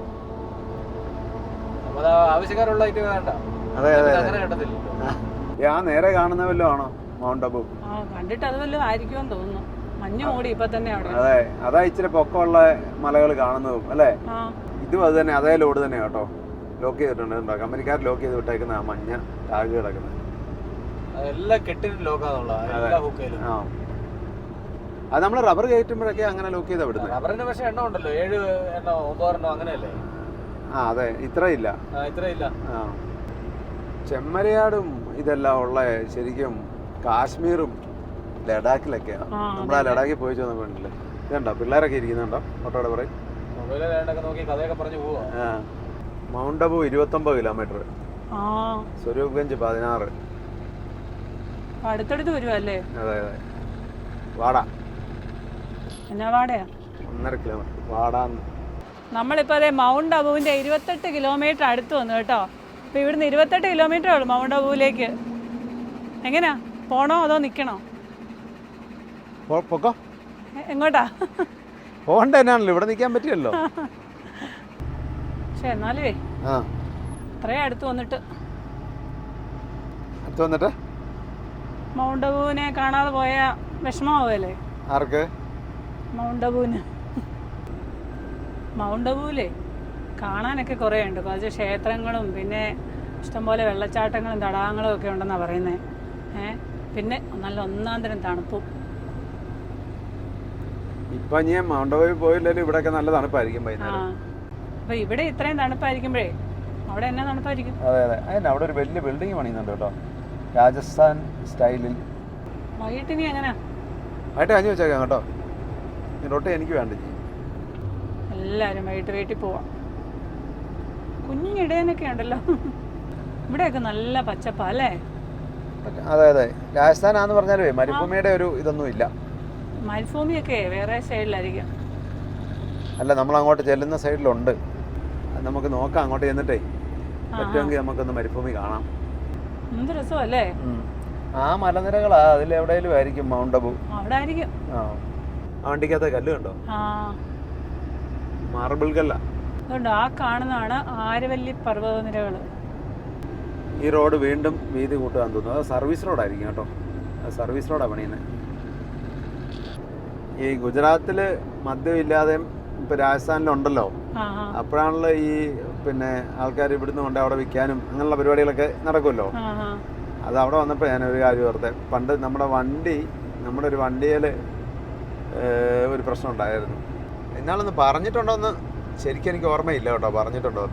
ആവശ്യക്കാരുള്ള ഐറ്റം വേണ്ട. അതെ അതെ, അങ്ങനെ കണ്ടത്തില്ല. ആ നേരെ കാണുന്ന വല്ലതും ആണോ മൗണ്ട് അബു? കണ്ടിട്ട് അത് വല്ലതും ആയിരിക്കുമെന്ന് തോന്നുന്നു. മഞ്ഞ് മൂടി ഇപ്പൊ തന്നെ അവിടെ. അതെ, അതാ ഇച്ചിരി പൊക്കമുള്ള മലകൾ കാണുന്നതും അല്ലേ? ഇതും അത് തന്നെ, അതേ ലോഡ് തന്നെ കേട്ടോ. ലോക്ക് ചെയ്തിട്ടുണ്ട് കേട്ടോ, കമ്പനിക്കാർ ലോക്ക് ചെയ്ത് വിട്ടേക്കുന്ന ആ മഞ്ഞ ടാഗ് കിടക്കുന്നത്. എല്ലാ കെട്ടിനും ലോക്കാന്നുള്ള. അത് നമ്മൾ റബ്ബർ കയറ്റുമ്പോഴൊക്കെ അങ്ങനെ ലോക്ക് ചെയ്താ വിടുന്നത്. റബ്ബറിന് പക്ഷേ എണ്ണം ഉണ്ടല്ലോ, 7 എണ്ണോ 9 എണ്ണോ അങ്ങനെയല്ലേ? അതെ, ഇത്രയില്ല. ചെമ്മരിയാടും ഇതെല്ലാം ഉള്ള ശരിക്കും കാശ്മീറും ലഡാക്കിലൊക്കെയാണ്. നമ്മളാ ലഡാക്കിൽ പോയി ചോദിച്ചില്ലേ, ഇതുണ്ടോ പിള്ളേരൊക്കെ ഇരിക്കുന്നുണ്ടോ ഫോട്ടോയുടെ പറയും. Mount Abu 29 kilometre, Swaroopganj 16. അടുത്തടുത്ത് വരുവല്ലേ? അതെ അതെ. വാട എന്നാ വാടയാ? 1.5 കിലോമീറ്റർ വാടാന്ന്. നമ്മളിപ്പോൾ അതെ മൗണ്ട് അബുവിൻ്റെ 28 കിലോമീറ്റർ അടുത്ത് വന്നു കേട്ടോ. അപ്പോൾ ഇവിടുന്ന് 28 കിലോമീറ്റർ ഉള്ളൂ മൗണ്ട് അബുവിലേക്ക്. എങ്ങനെയാ, പോണോ അതോ നിൽക്കണോ? പൊക്കോ. എങ്ങോട്ടാ? പോകണ്ട തന്നെയാണല്ലോ, ഇവിടെ നിൽക്കാൻ പറ്റില്ലല്ലോ. പക്ഷെ എന്നാലേ അത്രയും അടുത്ത് വന്നിട്ട് മൗണ്ട് അബുവിനെ കാണാതെ പോയ വിഷമാവുമല്ലേ? ആർക്ക്? മൗണ്ട് അബുവിന്. മൗണ്ട് അബുവിലേ കാണാനൊക്കെ കുറേ ഉണ്ട്. കുറച്ച് ക്ഷേത്രങ്ങളും പിന്നെ ഇഷ്ടംപോലെ വെള്ളച്ചാട്ടങ്ങളും തടാകങ്ങളും ഒക്കെ ഉണ്ടെന്നാണ് പറയുന്നത്. പിന്നെ നല്ല ഒന്നാന്തരം തണുപ്പും. ഇപ്പൊ ഞാൻ മൗണ്ട് അബുവിൽ പോയില്ലെങ്കിലും ഇവിടെയൊക്കെ നല്ല തണുപ്പായിരിക്കും വൈകുന്നേരം. അപ്പൊ ഇവിടെ ഇത്രയും തണുപ്പായിരിക്കുമ്പോഴേ അവിടെ എന്നാ തണുപ്പായിരിക്കും. അതെ അതെ, അതിന് അവിടെ ഒരു വലിയ ബിൽഡിംഗ് പണിയുന്നുണ്ട് കേട്ടോ, രാജസ്ഥാൻ സ്റ്റൈലിൽ. വൈകിട്ടിനി എങ്ങനെയാ? വൈകിട്ട് കഞ്ഞി വെച്ചേക്കാം കേട്ടോ. റൊട്ടി എനിക്ക് വേണ്ട. എല്ലാവരും വൈകിട്ട് വീട്ടിൽ പോവാം. കുഞ്ഞിടേനൊക്കെ ഉണ്ടല്ലോ ഇവിടെയൊക്കെ, നല്ല പച്ചപ്പാ അല്ലേ? അതെ അതെ, രാജസ്ഥാനാന്ന് പറഞ്ഞാലേ മരുഭൂമിയുടെ ഒരു ഇതൊന്നും ഇല്ല. മരുഭൂമിയൊക്കെ വേറെ സൈഡിലായിരിക്കും. അല്ല, നമ്മൾ അങ്ങോട്ട് ചെല്ലുന്ന സൈഡിലുണ്ട്. നമുക്ക് നോക്കാം, അങ്ങോട്ട് ചെന്നിട്ടേ പറ്റുമെങ്കിൽ നമുക്കൊന്ന് മരുഭൂമി കാണാം. എന്ത് രസമല്ലേ? ആ മലനിരകളാ, അതിലെവിടെയെങ്കിലും ആയിരിക്കും മൗണ്ട് അബു. അവിടെ ആയിരിക്കും. ആ വണ്ടിക്കകത്തെ കല്ല് കണ്ടോ? മാർബിൾ കല്ല. അതുകൊണ്ട് ആ കാണുന്നതാണ് ആരവല്ലി പർവ്വതനിരകൾ. ഈ റോഡ് വീണ്ടും വീതി കൂട്ടുകാൻ തോന്നുന്നു. അത് സർവീസ് റോഡായിരിക്കും കേട്ടോ, സർവീസ് റോഡാണ് പണിയുന്നത്. ഈ ഗുജറാത്തിൽ മദ്യമില്ലാതെയും ഇപ്പം രാജസ്ഥാനിലുണ്ടല്ലോ, അപ്പോഴാണല്ലോ ഈ പിന്നെ ആൾക്കാർ ഇവിടുന്ന് കൊണ്ട് അവിടെ വിൽക്കാനും അങ്ങനെയുള്ള പരിപാടികളൊക്കെ നടക്കുമല്ലോ. അത് അവിടെ വന്നപ്പോൾ ഞാനൊരു കാര്യം ഓർത്തെ. പണ്ട് നമ്മുടെ ഒരു വണ്ടിയിൽ ഒരു പ്രശ്നം ഉണ്ടായിരുന്നു. ഇന്നാളൊന്ന് പറഞ്ഞിട്ടുണ്ടോയെന്ന് ശരിക്കും എനിക്ക് ഓർമ്മയില്ല കേട്ടോ, പറഞ്ഞിട്ടുണ്ടോ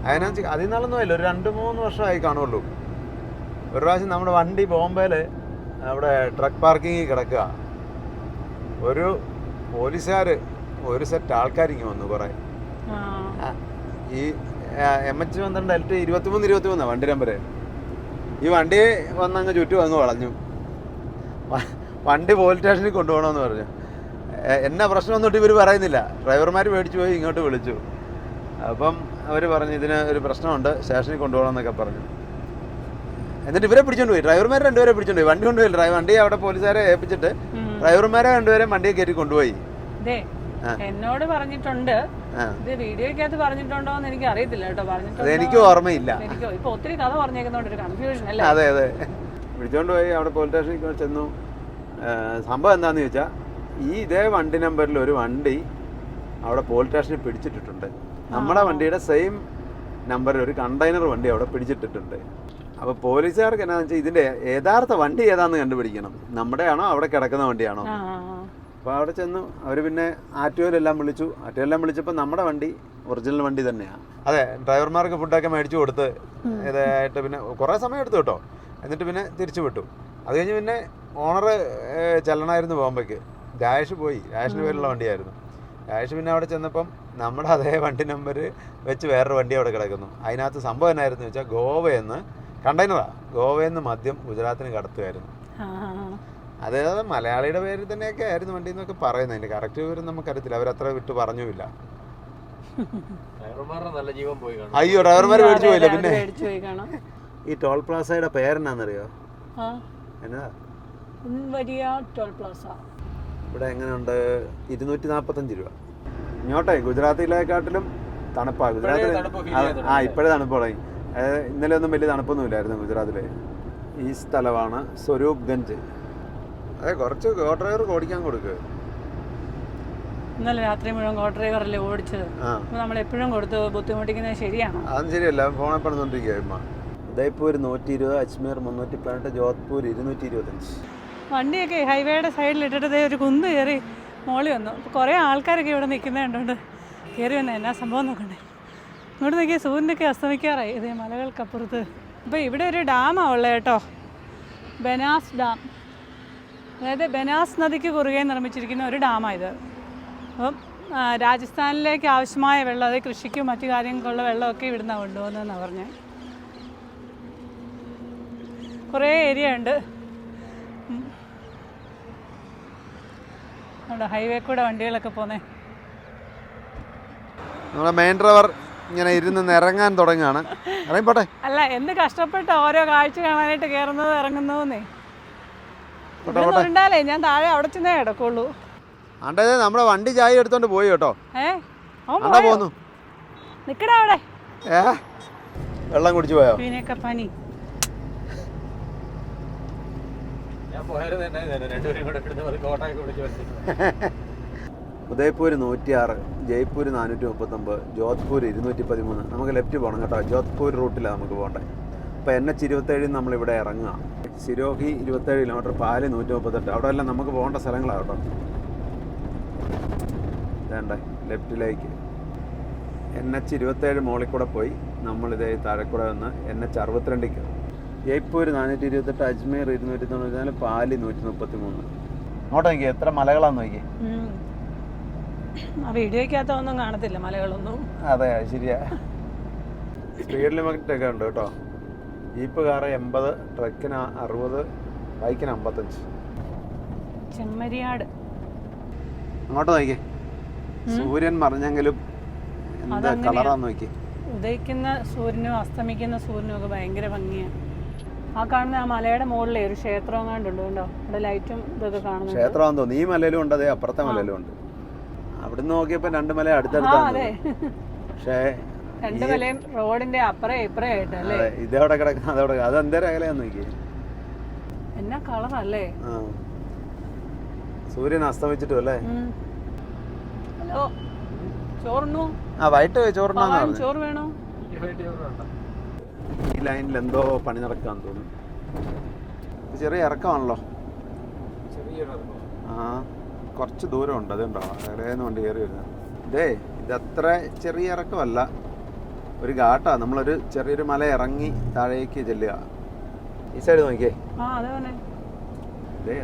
അതിനകത്ത്. അതിനാളൊന്നും ഇല്ല, ഒരു 2-3 വർഷമായി കാണുള്ളൂ. ഒരു പ്രാവശ്യം നമ്മുടെ വണ്ടി ബോംബെയിൽ അവിടെ ട്രക്ക് പാർക്കിങ്ങിൽ കിടക്കുക. ഒരു പോലീസുകാർ ഒരു സെറ്റ് ആൾക്കാരിങ്ങി വന്നു കുറേ. ഈ MH12 LT 23 വണ്ടി നമ്പർ. ഈ വണ്ടി വന്നങ്ങ് ചുറ്റും അങ്ങ് വളഞ്ഞു. വണ്ടി പോലീസ് സ്റ്റേഷനിൽ കൊണ്ടുപോകണമെന്ന് പറഞ്ഞു. എന്നാ പ്രശ്നം തൊട്ട് ഇവർ പറയുന്നില്ല. ഡ്രൈവർമാർ പേടിച്ചു പോയി ഇങ്ങോട്ട് വിളിച്ചു. അപ്പം അവർ പറഞ്ഞു ഇതിന് ഒരു പ്രശ്നമുണ്ട്, സ്റ്റേഷനിൽ കൊണ്ടുപോകണം എന്നൊക്കെ പറഞ്ഞു. എന്നിട്ട് ഇവരെ പിടിച്ചോണ്ട് പോയി. ഡ്രൈവർമാരെ 2 പേരെ പിടിച്ചോണ്ട് പോയി. വണ്ടി കൊണ്ടുപോയില്ല. വണ്ടി അവിടെ പോലീസുകാരെ ഏൽപ്പിച്ചിട്ട് ഡ്രൈവർമാരെ 2 പേരെ വണ്ടിയെ കയറ്റി കൊണ്ടുപോയി. എന്നോട് പറഞ്ഞിട്ടുണ്ട്. ഇത് വീഡിയോക്കകത്ത് പറഞ്ഞിട്ടുണ്ടോ എന്ന് എനിക്ക് അറിയത്തില്ല കേട്ടോ. പറഞ്ഞിട്ടുണ്ടോ എനിക്ക് ഓർമ്മയില്ല. എനിക്ക് ഇപ്പൊ ഒത്തിരി കഥ പറഞ്ഞേക്കുന്നോണ്ട് ഒരു കൺഫ്യൂഷൻ അല്ലേ? അതെ അതെ. വിളിച്ചോണ്ട് പോയി അവിടെ പോലീസ് സ്റ്റേഷനിൽ ചെന്നു. സംഭവം എന്താണെന്ന് ചോദിച്ചാൽ ഇതേ വണ്ടി നമ്പറിൽ ഒരു വണ്ടി അവിടെ പോലീസ് സ്റ്റേഷനിൽ പിടിച്ചിട്ടിട്ടുണ്ട്. നമ്മുടെ വണ്ടിയുടെ സെയിം നമ്പറിൽ ഒരു കണ്ടെയ്നർ വണ്ടി അവിടെ പിടിച്ചിട്ടിട്ടുണ്ട്. അപ്പോൾ പോലീസുകാർക്ക് എന്നാന്ന് വെച്ചാൽ ഇതിൻ്റെ യഥാർത്ഥ വണ്ടി ഏതാണെന്ന് കണ്ടുപിടിക്കണം. നമ്മുടെ ആണോ അവിടെ കിടക്കുന്ന വണ്ടിയാണോ? അപ്പോൾ അവിടെ ചെന്നു. അവർ പിന്നെ ആറ്റുകാരെല്ലാം വിളിച്ചു. ആറ്റുകാരെല്ലാം വിളിച്ചപ്പോൾ നമ്മുടെ വണ്ടി ഒറിജിനൽ വണ്ടി തന്നെയാണ്. അതെ, ഡ്രൈവർമാർക്ക് ഫുഡൊക്കെ മേടിച്ചു കൊടുത്ത് ഇതായിട്ട് പിന്നെ കുറേ സമയം എടുത്തു കേട്ടോ. എന്നിട്ട് പിന്നെ തിരിച്ചു വിട്ടു. അത് കഴിഞ്ഞ് പിന്നെ ഓണർ ചെല്ലണമായിരുന്നു ബോംബെക്ക്. രാജേഷ് പോയി. രാജേഷിൻ്റെ പേരുള്ള വണ്ടിയായിരുന്നു. രാജേഷ് പിന്നെ അവിടെ ചെന്നപ്പം നമ്മുടെ അതേ വണ്ടി നമ്പർ വെച്ച് വേറൊരു വണ്ടി അവിടെ കിടക്കുന്നു. അതിനകത്ത് സംഭവം എന്നായിരുന്നു വെച്ചാൽ ഗോവയെന്ന് കണ്ടെയ്നറാണ്. ഗോവയെന്ന് മദ്യം ഗുജറാത്തിന് കടത്തുമായിരുന്നു. അതായത് മലയാളിയുടെ പേരിൽ തന്നെയൊക്കെ ആയിരുന്നു വണ്ടി എന്നൊക്കെ പറയുന്നത്. അതിൻ്റെ കറക്റ്റ് വിവരം നമുക്കറിയത്തില്ല. അവരത്ര വിട്ട് പറഞ്ഞുമില്ല. അയ്യോ, ഡ്രൈവർമാർ മേടിച്ചു പോയില്ല. പിന്നെ ഈ ടോൾ പ്ലാസയുടെ പേരെന്നാന്നറിയോ? എന്നാ ടോൾ പ്ലാസ ഇവിടെ എങ്ങനെയുണ്ട്? 245 രൂപ. ഇങ്ങോട്ടെ ഗുജറാത്തിലേക്കാട്ടിലും തണുപ്പാണ്. ഗുജറാത്തിൽ ഇപ്പോഴേ തണുപ്പ് തുടങ്ങി. ഇന്നലെ ഒന്നും വലിയ തണുപ്പൊന്നും ഗുജറാത്തിൽ. ഈ സ്ഥലമാണ് സ്വരൂപ് ഗഞ്ച്. അതെ, കുറച്ച് ഗോ ഡ്രൈവർ ഓടിക്കാൻ കൊടുക്കുക. ഇന്നലെ രാത്രി മുഴുവൻ ഗോ ഡ്രൈവറല്ലേ ഓടിച്ചത്. നമ്മൾ എപ്പോഴും കൊടുത്ത് ബുദ്ധിമുട്ടിക്കുന്നത് ശരിയാണോ? അതൊന്നും ശരിയല്ല. ഫോണിൽ പണിതുകൊണ്ടിരിക്കുക. ഉദയ്പൂർ 120, അജ്മീർ 318, ജോധ്പൂർ 225. വണ്ടിയൊക്കെ ഹൈവേയുടെ സൈഡിൽ ഇട്ടിട്ട് ഒരു കുന്ന് കയറി മോളി വന്നു. അപ്പോൾ കുറേ ആൾക്കാരൊക്കെ ഇവിടെ നിൽക്കുന്നത് കണ്ടുകൊണ്ട് കയറി വന്നത് എന്നാ സംഭവം നോക്കണ്ടേ. ഇങ്ങോട്ട് നോക്കിയാൽ സൂര്യനൊക്കെ അസ്തമിക്കാറായി ഇതേ മലകൾക്കപ്പുറത്ത്. അപ്പോൾ ഇവിടെ ഒരു ഡാമാണ് ഉള്ളത് കേട്ടോ, ബനാസ് ഡാം. അതായത് ബനാസ് നദിക്ക് കുറുകെ നിർമ്മിച്ചിരിക്കുന്ന ഒരു ഡാമാണിത്. അപ്പം രാജസ്ഥാനിലേക്ക് ആവശ്യമായ വെള്ളം, അത് കൃഷിക്കും മറ്റു കാര്യങ്ങൾക്കുള്ള വെള്ളമൊക്കെ ഇവിടുന്നാണ് കൊണ്ടുപോകുന്നതെന്നാണ് പറഞ്ഞത്. കുറേ ഏരിയ ഉണ്ട്. അവിടെ ഹൈവേ കൂടെ വണ്ടികളൊക്കെ പോന്നേ. നമ്മുടെ മെയിൻ ഡ്രൈവർ ഇങ്ങനെ ഇരുന്ന് ഇറങ്ങാൻ തുടങ്ങുകയാണ്. ഇറങ്ങിപ്പോട്ടെ. അല്ല, എന്ത് കഷ്ടപ്പെട്ട് ഓരോ കാഴ്ച കാണാനായിട്ട് കയറുന്നത് ഇറങ്ങുന്നതെന്നേ. ഉണ്ടാലേ ഞാൻ താഴെ അവിടെ ചെന്നേ കിടക്കുള്ളൂ. ആണ്ടേ നമ്മുടെ വണ്ടി ചായ എടുത്തോണ്ട് പോയി കേട്ടോ. പോന്നു. നിക്കടാ അവിടെ. വെള്ളം കുടിച്ചു പോയോ? ഇതിനൊക്കെ പനി. ഉദയ്പൂർ 106, ജയ്പൂർ 439, ജോധ്പൂർ 213. നമുക്ക് ലെഫ്റ്റ് പോകണം കേട്ടോ. ജോധ്പൂർ റൂട്ടിലാണ് നമുക്ക് പോകേണ്ടത്. അപ്പോൾ NH 27 നമ്മളിവിടെ ഇറങ്ങുക. സിരോഹി 27 കിലോമീറ്റർ, പാല് 138. അവിടെ എല്ലാം നമുക്ക് പോകേണ്ട സ്ഥലങ്ങളാണ് കേട്ടോ. വേണ്ടേ ലെഫ്റ്റിലേക്ക് NH 27 മുകളിൽ കൂടെ പോയി നമ്മളിതേ താഴെക്കൂടെ വന്ന് NH 62 കയറും. ജയ്പൂർ 428, അജ്മീർ 294, പാലി 133. അങ്ങോട്ട് നോക്കി എത്ര മലകളാന്ന് നോക്കി. വീഡിയോക്കകത്തൊന്നും കാണത്തില്ല മലകളൊന്നും. അതെ, ശരിയാ. സ്പീഡ് ലിമിറ്റ് ഒക്കെ ഉണ്ട് കേട്ടോ. ജീപ്പ് കാറ് 80, ട്രക്കിന് 60, ബൈക്കിന് 55. ചെമ്മരിയാട്. അങ്ങോട്ട് നോക്കി. സൂര്യൻ മറിഞ്ഞെങ്കിലും എന്താ കളറാന്ന് നോക്കി. ഉദയിക്കുന്ന സൂര്യനും അസ്തമിക്കുന്ന സൂര്യനും ഒക്കെ ഭയങ്കര ഭംഗിയാണ്. ആ കാണുന്ന ആ മലയുടെ മുകളിലേ ഒരു ക്ഷേത്രം കണ്ടുണ്ട് കേട്ടോ. അവിടെ ലൈറ്റും ഇതൊക്കെ കാണുന്നു. ക്ഷേത്രം തോന്നുന്നു. ഈ മലയിലും ഉണ്ട്, അതേ അപ്പുറത്തെ മലയിലും ഉണ്ട്. അവിടുന്ന് നോക്കിയപ്പോ രണ്ട് മല അടുത്തടുത്താണ്. പക്ഷേ രണ്ട് മലയും റോഡിന്റെ അപ്പുറേ ഇപ്പറേ ആയിട്ടല്ലേ. ഇതവിടെ കിടക്കുന്ന അതവിടെ അത് എന്തേരം അകലെയാന്ന് നോക്കി. എന്നാ കളറല്ലേ. സൂര്യൻ അസ്തമിച്ചിട്ടും അല്ലേ. ഹലോ, ചോറുണ്ണു. വൈകിട്ട് ചോറുണ്ണാന്ന്. ചോറ് വേണോ? ഈ ലൈനിൽ എന്തോ പണി നടക്കാന്ന് തോന്നുന്നു. ചെറിയ ഇറക്കമാണല്ലോ. കുറച്ച് ദൂരമുണ്ട്. അതുണ്ടോ ഇടയെന്ന് വണ്ടി കയറി വരുന്നത്. ഇതത്ര ചെറിയ ഇറക്കമല്ല, ഒരു ഘാട്ടാ. നമ്മളൊരു ചെറിയൊരു മല ഇറങ്ങി താഴേക്ക് ചെല്ലുക. ഈ സൈഡ് നോക്കിയേ.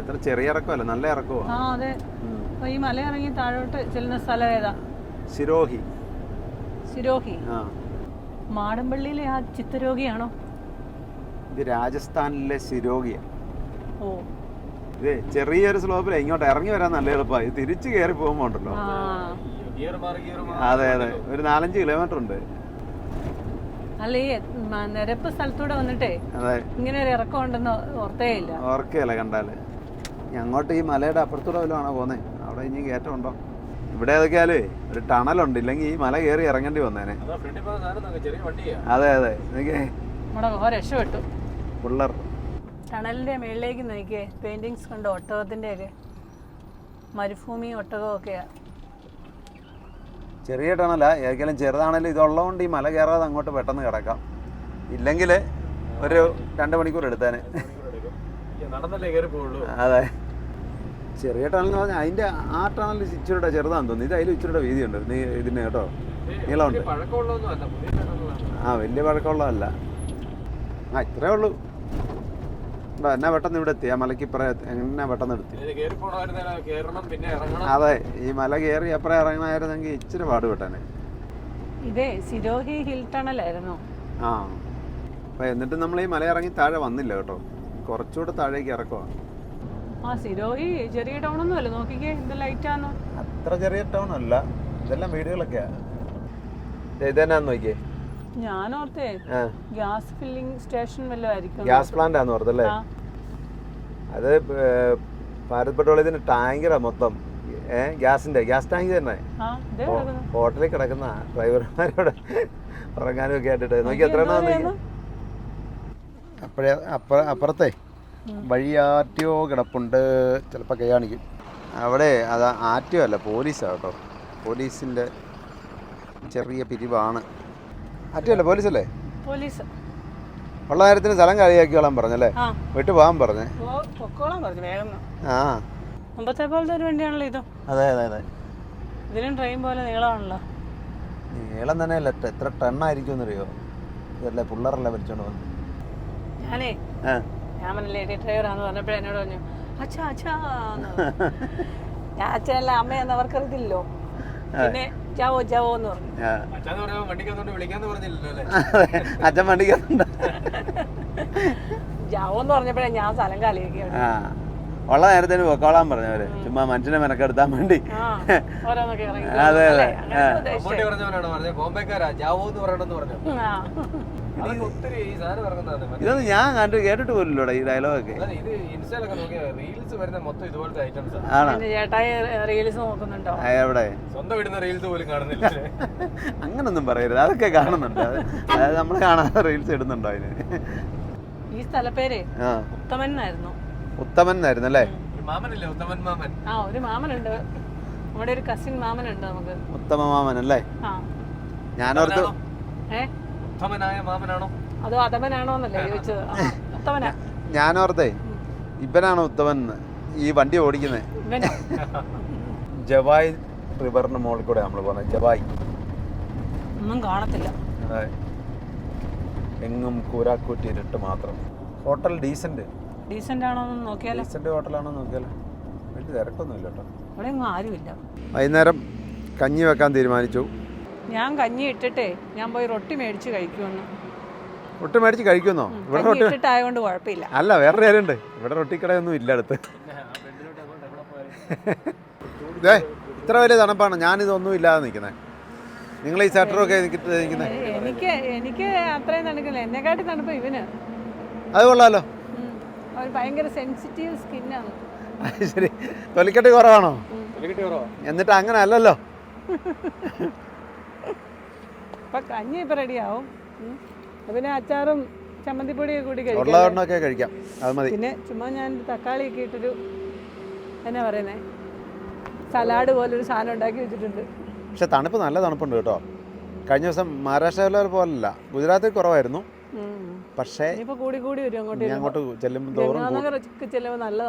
എത്ര ചെറിയ ഇറക്കമല്ല, നല്ല ഇറക്കമാണ്. ഈ മല ഇറങ്ങി താഴോട്ട് ചെല്ലുന്ന സ്ഥലം ഏതാ? സിരോഹി. സിരോഹി. മാടമ്പള്ളിയിലെ ആ ചിത്തരോഗിയാണോ? ഇത് രാജസ്ഥാനിലെ സിരോഗിയാണ്. ഇത് ചെറിയൊരു സ്ലോപ്പിലാണ്. ഇങ്ങോട്ട് ഇറങ്ങി വരാൻ നല്ല എളുപ്പമായി. തിരിച്ചു കയറി പോകുമ്പോ ഉണ്ടല്ലോ. അതെ അതെ, ഒരു 4-5 കിലോമീറ്റർ ഉണ്ട്. അല്ല, ഈ നിരപ്പ് സ്ഥലത്തൂടെ വന്നിട്ടേ ഇങ്ങനെ ഒരു ഇറക്കം ഉണ്ടെന്ന് ഓർക്കേയില്ല കണ്ടാല്. അങ്ങോട്ട് ഈ മലയുടെ അപ്പുറത്തൂടെ വല്ലതും ആണോ പോന്നെ? അവിടെ ഇനി കയറ്റം ഉണ്ടോ? ഇവിടെ ഏതൊക്കെയാലേ ഒരു ടണലുണ്ട്, ഇല്ലെങ്കിൽ ഈ മല കയറി ഇറങ്ങേണ്ടി വന്നേനെ. അതെ അതെ, എനിക്ക് രക്ഷപ്പെട്ടു. പിള്ളേർ ടണലിന്റെ മേളിലേക്ക് നോക്കിയേ, പെയിന്റിങ്സ് കണ്ടോ, ഒട്ടകത്തിന്റെ ഒക്കെ, മരുഭൂമി ഒട്ടകമൊക്കെയാ. ചെറിയ ടണല, ഏതെങ്കിലും ചെറുതാണെങ്കിലും ഇതുള്ളതുകൊണ്ട് ഈ മല കയറാതെ അങ്ങോട്ട് പെട്ടെന്ന് കിടക്കാം. ഇല്ലെങ്കിൽ ഒരു 2 മണിക്കൂർ എടുത്തേനെ. അതെ, ചെറിയ ടണൽ എന്ന് പറഞ്ഞാൽ അതിൻ്റെ ആ ടണൽ ഇച്ചിരിയുടെ ചെറുതാണെന്ന് തോന്നുന്നു. ഇത് അതിൽ ഇച്ചിരിയുടെ വീതിയുണ്ട് ഇതിന് കേട്ടോ, നീളമുണ്ട്. ആ വലിയ പഴക്കമുള്ളതല്ല. ആ ഇത്രേ ഉള്ളൂ. എന്നാ പെട്ടെന്ന് ഇവിടെ എത്തി, ആ മലയ്ക്ക് ഇപ്പുറം എങ്ങനെ പെട്ടെന്ന് എടുത്തി. അതെ, ഈ മല കയറി അപ്പുറം ഇറങ്ങണമായിരുന്നെങ്കിൽ ഇച്ചിരി പാടുപെട്ടേനെ. ഇതേ സിരോഹി ഹിൽ ടണലായിരുന്നു. ആ, അപ്പം എന്നിട്ട് നമ്മൾ ഈ മല ഇറങ്ങി താഴെ വന്നില്ല കേട്ടോ, കുറച്ചുകൂടെ താഴേക്ക് ഇറക്കുവാ. ആ സിരോഹി ചെറിയ ടൗൺ ഒന്നും അല്ല, നോക്കിക്കേ എന്ത് ലൈറ്റാന്ന്. അത്ര ചെറിയ ടൗൺ അല്ല, ഇതെല്ലാം വീടുകളൊക്കെയാ. ഇതെന്നാന്ന് നോക്കിയേ, ഞാനോർത്തേ ഗ്യാസ് ഫില്ലിംഗ് സ്റ്റേഷൻ വല്ലതും ആയിരിക്കും. ഗ്യാസ് പ്ലാന്റ് ആന്ന് ഓർത്തല്ലേ? അത് ഭാരത് പെട്രോളിയത്തിന്റെ ടാങ്കറാ മൊത്തം. ഗ്യാസ് ടാങ്ക് തന്നെ. ഹോട്ടലിൽ കിടക്കുന്ന ഡ്രൈവർമാരോട് ഉറങ്ങാനും ഒക്കെ ആയിട്ടിട്ട് നോക്കി എത്ര അപ്പുറത്തെ വഴിയാറ്റിയോ കിടപ്പുണ്ട്, ചിലപ്പോൾ കൈ കാണിക്കും. അവിടെ അത് ആറ്റിയോ അല്ല, പോലീസാണ് കേട്ടോ. പോലീസിൻ്റെ ചെറിയ പിരിവാണ്. ആറ്റിയല്ലേ, പോലീസല്ലേ? പോലീസ് ഉള്ള നേരത്തിന് സ്ഥലം കളിയാക്കിയോളാൻ പറഞ്ഞല്ലേ, വിട്ടു പോകാൻ പറഞ്ഞേ. ആ മുമ്പത്തെ പോലത്തെ ഒരു വണ്ടിയാണല്ലോ ഇതും. അതെ അതെ അതെ, ഇതിലും ട്രെയിൻ പോലെ നീളമാണല്ലോ. നീളം തന്നെ അല്ല, എത്ര ടണ്ണായിരിക്കും എന്നറിയോ? ഇതല്ലേ പിള്ളേരല്ലേ വലിച്ചോണ്ട് വന്നു. ഞാൻ ലേഡി ഡ്രൈവറാന്ന് പറഞ്ഞപ്പോഴേ എന്നോട് പറഞ്ഞു അച്ഛാ അച്ഛാ. ഞാൻ അച്ഛനല്ല അമ്മയെന്ന് അവർക്കറിയത്തില്ലല്ലോ. പിന്നെ ജാവോ ജാവോ എന്ന് പറഞ്ഞു. അച്ഛൻ വണ്ടിക്കകത്തുണ്ട്. ജാവോ എന്ന് പറഞ്ഞപ്പോഴേ ഞാൻ സ്ഥലം കാലിയൊക്കെയാണ്. ഉള്ള നേരത്തിന് പൊക്കോളാൻ പറഞ്ഞവര്, ചുമ്മാ മനുഷ്യനെ മെനക്കെടുത്താൻ വേണ്ടി. അതെ അതെ, ഇതൊന്നും ഞാൻ കേട്ടിട്ട് പോലില്ലോടാ ഈ ഡയലോഗൊക്കെ. എവിടെ അങ്ങനൊന്നും പറയരുത്, അതൊക്കെ കാണുന്നുണ്ട്. അതായത് നമ്മൾ കാണാതെ റീൽസ് ഇടുന്നുണ്ടോ അതിന്? ഈ സ്ഥലപ്പേര് ഉത്തമൻ എന്നായിരുന്നു. ഉത്തമൻ എന്നായിരുന്നു അല്ലേ? ആ ഒരു മാമനുണ്ട്, നമ്മുടെ ഒരു കസിൻ മാമനുണ്ട് നമുക്ക്. ഉത്തമ മാമൻ അല്ലേ? ഞാനോർത്ത് അതോ അധമനാണോന്നല്ലേ ചോദിച്ചത്. ഉത്തമനാ. ഞാനോർത്തേ ഇവനാണോ ഉത്തമൻ ഈ വണ്ടി ഓടിക്കുന്നത്. ജവായ് റിവറിന് മുകളിൽ കൂടെ നമ്മൾ പോകുന്നത്. ജവായ് ഒന്നും കാണത്തില്ല, എങ്ങും കൂരാക്കൂറ്റി ഇരുട്ട് മാത്രം. ഹോട്ടൽ ഡീസന്റ് ആണോ നോക്കിയാലോ? ഡീസന്റ് ഹോട്ടലാണോ നോക്കിയാലോ? വലിയ തിരക്കൊന്നുമില്ല കേട്ടോ, അവിടെ ഒന്നും ആരുമില്ല. വൈകുന്നേരം കഞ്ഞി വെക്കാൻ തീരുമാനിച്ചു. ഞാൻ കഞ്ഞി ഇട്ടിട്ടേ ഞാൻ പോയി റൊട്ടി മേടിച്ച് കഴിക്കുമെന്ന്. റൊട്ടി മേടിച്ച് കഴിക്കുന്നോ? ഇവിടെ റൊട്ടി ഇട്ടിട്ടായതുകൊണ്ട് കുഴപ്പമില്ല. അല്ല, വേറെ കാര്യമുണ്ട്, ഇവിടെ റൊട്ടിക്കടയൊന്നും ഇല്ല അടുത്ത്. ഇത്ര വലിയ തണുപ്പാണ്, ഞാനിതൊന്നും ഇല്ലാതെ നിൽക്കുന്നത്. നിങ്ങൾ ഈ സ്വെറ്ററൊക്കെ നിൽക്കുന്നത്. എനിക്ക് അത്രയും തണുക്കില്ല, എന്നെക്കാട്ടി തണുപ്പ് ഇവന്. അത് കൊള്ളാലോ, അവർ ഭയങ്കര സെൻസിറ്റീവ് സ്കിന്നാണ്. ശരി, തൊലിക്കെട്ട് കുറവാണോ? എന്നിട്ട് അങ്ങനെ അല്ലല്ലോ. അപ്പൊ കഞ്ഞി ഇപ്പൊ റെഡിയാവും. പിന്നെ അച്ചാറും ചമ്മന്തിപ്പൊടിയൊക്കെ കൂടി ഉള്ളതൊക്കെ കഴിക്കാം, അത് മതി. പിന്നെ ചുമ്മാ ഞാൻ തക്കാളിയൊക്കെ ഇട്ടൊരു എന്നാ പറയുന്നേ സലാഡ് പോലൊരു സാധനം ഉണ്ടാക്കി വെച്ചിട്ടുണ്ട്. പക്ഷെ തണുപ്പ് നല്ല തണുപ്പുണ്ട് കേട്ടോ. കഴിഞ്ഞ ദിവസം മഹാരാഷ്ട്രയിലെ പോലല്ല, ഗുജറാത്തിൽ കുറവായിരുന്നു. പക്ഷേ കൂടി വരും അങ്ങോട്ട് ചെല്ലുമ്പോൾ നല്ല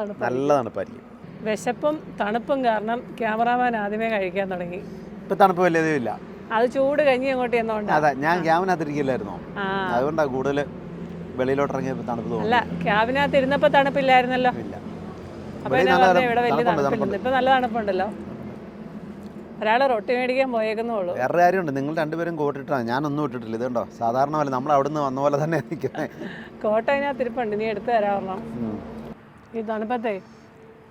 തണുപ്പായിരിക്കും. വിശപ്പും തണുപ്പും കാരണം ക്യാമറാമാൻ ആദ്യമേ കഴിക്കാൻ തുടങ്ങി. ഇപ്പൊ തണുപ്പ് വലിയതില്ല, അത് ചൂട് കഞ്ഞി അങ്ങോട്ട് ചെന്നോണ്ട്. അതെ, ഞാൻ ക്യാബിനകത്തിരിക്കില്ലായിരുന്നോ, അതുകൊണ്ടാ കൂടുതൽ വെളിയിലോട്ട് ഇറങ്ങിയപ്പോ തണുപ്പ് തോന്നി. അല്ല, ക്യാബിനകത്ത് ഇരുന്നപ്പോ തണുപ്പില്ലായിരുന്നല്ലോ. അപ്പൊ ഇവിടെ വലിയ തണുപ്പില്ല, ഇപ്പൊ നല്ല തണുപ്പുണ്ടല്ലോ. ഒരാള് റൊട്ടി മേടിക്കാൻ പോയേക്കുന്നുള്ളൂ. വേറെ കാര്യമുണ്ട്, നിങ്ങൾ രണ്ടുപേരും കോട്ടിട്ടാണ്, ഞാനൊന്നും ഇട്ടിട്ടില്ല. ഇതുണ്ടോ, സാധാരണ പോലെ നമ്മൾ അവിടുന്ന് വന്ന പോലെ തന്നെ നിൽക്കുന്നത്. കോട്ട അതിനകത്ത് ഇരിപ്പുണ്ട്, നീ എടുത്തു തരാറണം. ഈ തണുപ്പത്തെ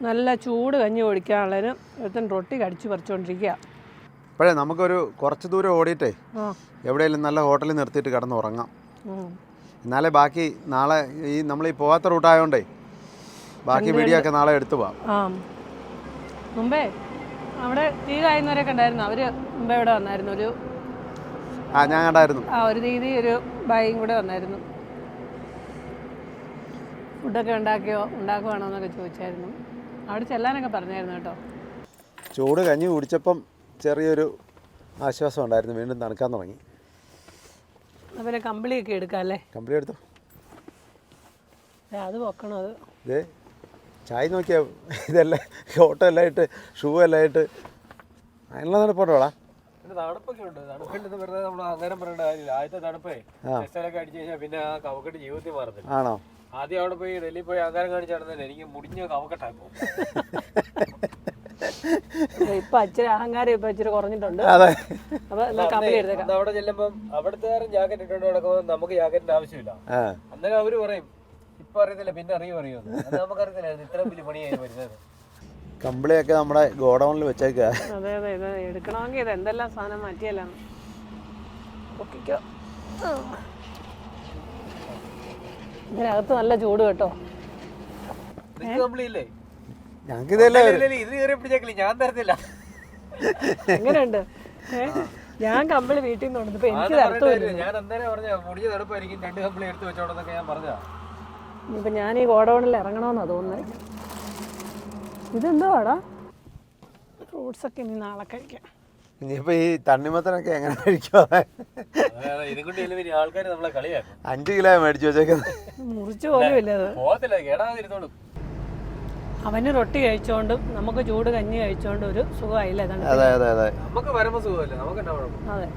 നല്ല ചൂട് കഞ്ഞി ഓടിക്കാനുള്ളതിന് ഒരുത്തൻ റൊട്ടി കടിച്ചു പറിച്ചുകൊണ്ടിരിക്കുക. ഇപ്പോഴേ നമുക്കൊരു കുറച്ച് ദൂരം ഓടിയിട്ടേ എവിടെയെങ്കിലും നല്ല ഹോട്ടലിൽ നിർത്തിയിട്ട് കിടന്ന് ഉറങ്ങാം. എന്നാലേ ബാക്കി നാളെ ഈ നമ്മൾ ഈ പോകാത്ത റൂട്ടായതുകൊണ്ടേ ബാക്കി വീഡിയോ ഒക്കെ നാളെ എടുത്തു പോവാം. മുമ്പേ അവിടെ തീ കായുന്നവരൊക്കെ ഉണ്ടായിരുന്നു. അവർ മുമ്പ് ഇവിടെ വന്നായിരുന്നു. ഞാൻ കണ്ടായിരുന്നു. ഒരു ദീദി ഒരു ബായും കൂടെ വന്നായിരുന്നു. ഫുഡൊക്കെ ഉണ്ടാക്കുവാണോ എന്നൊക്കെ ചോദിച്ചായിരുന്നു. അവിടെ ചെല്ലാനൊക്കെ പറഞ്ഞായിരുന്നു കേട്ടോ. ചൂട് കഞ്ഞി കുടിച്ചപ്പം ചെറിയൊരു ആശ്വാസം ഉണ്ടായിരുന്നു. വീണ്ടും തണുക്കാൻ തുടങ്ങി. അതുപോലെ കമ്പിളിയൊക്കെ എടുക്കാം അല്ലേ? കമ്പിളി എടുത്തോ. അത് വെക്കണം. അത് ഇതേ ചായ നോക്കിയാൽ ഇതെല്ലാം ഓട്ടോ എല്ലാം ഇട്ട് ഷൂ എല്ലാം ഇട്ട് അതിനുള്ള തണുപ്പോട്ടോളാ. തണുപ്പൊക്കെ ഉണ്ട്. തണുപ്പുണ്ടെന്ന് വെറുതെ നമ്മൾ അങ്ങനെ പറയേണ്ട കാര്യമില്ല. ആദ്യത്തെ തണുപ്പേ ടെസ്റ്റൊക്കെ അടിച്ചു കഴിഞ്ഞാൽ പിന്നെ ആ കവക്കെട്ട് ജീവിതത്തിൽ മാറത്തില്ല. ആണോ? ആദ്യം അവിടെ പോയി ഡൽഹിയിൽ പോയി ആകാരം കാണിച്ചാണെന്നല്ലേ എനിക്ക് മുടിഞ്ഞ കവക്കെട്ടായി പോകും. ഇപ്പൊ ഇച്ചിരി അഹങ്കാരം ഇപ്പൊ ഇച്ചിരി കുറഞ്ഞിട്ടുണ്ട്. അവിടെ ചെല്ലുമ്പം അവിടുത്തെ ജാക്കറ്റ് ഇട്ടുകൊണ്ട് നടക്കുമ്പോൾ നമുക്ക് ജാക്കറ്റിന്റെ ആവശ്യമില്ല. അന്നേരം അവര് പറയും ഇപ്പൊ അറിയത്തില്ല പിന്നെ അറിയുമെന്ന്. അത് നമുക്കറിയത്തില്ലായിരുന്നു ഇത്രയും വലിയ പണിയായി വരുന്നത്. കമ്പിളിയൊക്കെ നമ്മുടെ ഗോഡൌണിൽ വെച്ചേക്കാ. അതെ അതെ, ഇത് എടുക്കണമെങ്കിൽ ഇത് എന്തെല്ലാം സാധനം മാറ്റിയല്ലോ. പൊക്കിക്കോ. ഇതിനകത്ത് നല്ല ചൂട് കേട്ടോ. കമ്പിളിയില്ലേ? ഞങ്ങൾക്ക് ഇതല്ലേ ഇത് കയറി പിടിച്ചേക്കില്ല, ഞാൻ തരത്തില്ല. എങ്ങനെയുണ്ട്? ഞാൻ കമ്പിളി വീട്ടിൽ നിന്ന് കൊണ്ടു. എനിക്ക് തരത്തില്ല. ഞാൻ അന്നേരം പറഞ്ഞ മുടിഞ്ഞ തണുപ്പായിരിക്കും 2 കമ്പിളി എടുത്ത് വെച്ചോടെന്നൊക്കെ ഞാൻ പറഞ്ഞതാ. ഇനിയിപ്പോൾ ഞാൻ ഈ ഗോഡൗണിൽ ഇറങ്ങണമെന്നാണ് തോന്നുന്നത്. ഇതെന്തുവാടാ? ഫ്രൂട്ട്സൊക്കെ ഇനി നാളെ കഴിക്കാം. ഇനിയിപ്പോൾ ഈ തണ്ണിമത്തനൊക്കെ എങ്ങനെ കഴിക്കുമോ? ആൾക്കാർ നമ്മളെ കളിയാക്കും. 5 കിലോ മേടിച്ചു വെച്ചേക്കുന്നത്. മുറിച്ചു പോലും ഇല്ല. അത് പോകത്തില്ല, കേടാതിരുന്നോളും. അവന് റൊട്ടി കഴിച്ചോണ്ടും നമുക്ക് ചൂട് കഞ്ഞി കഴിച്ചോണ്ടും ഒരു സുഖമായില്ല. അതെ അതെ അതെ, നമുക്ക് വരുമ്പോൾ സുഖമല്ലേ, നമുക്ക് എന്നാ കുഴപ്പം? അതെ,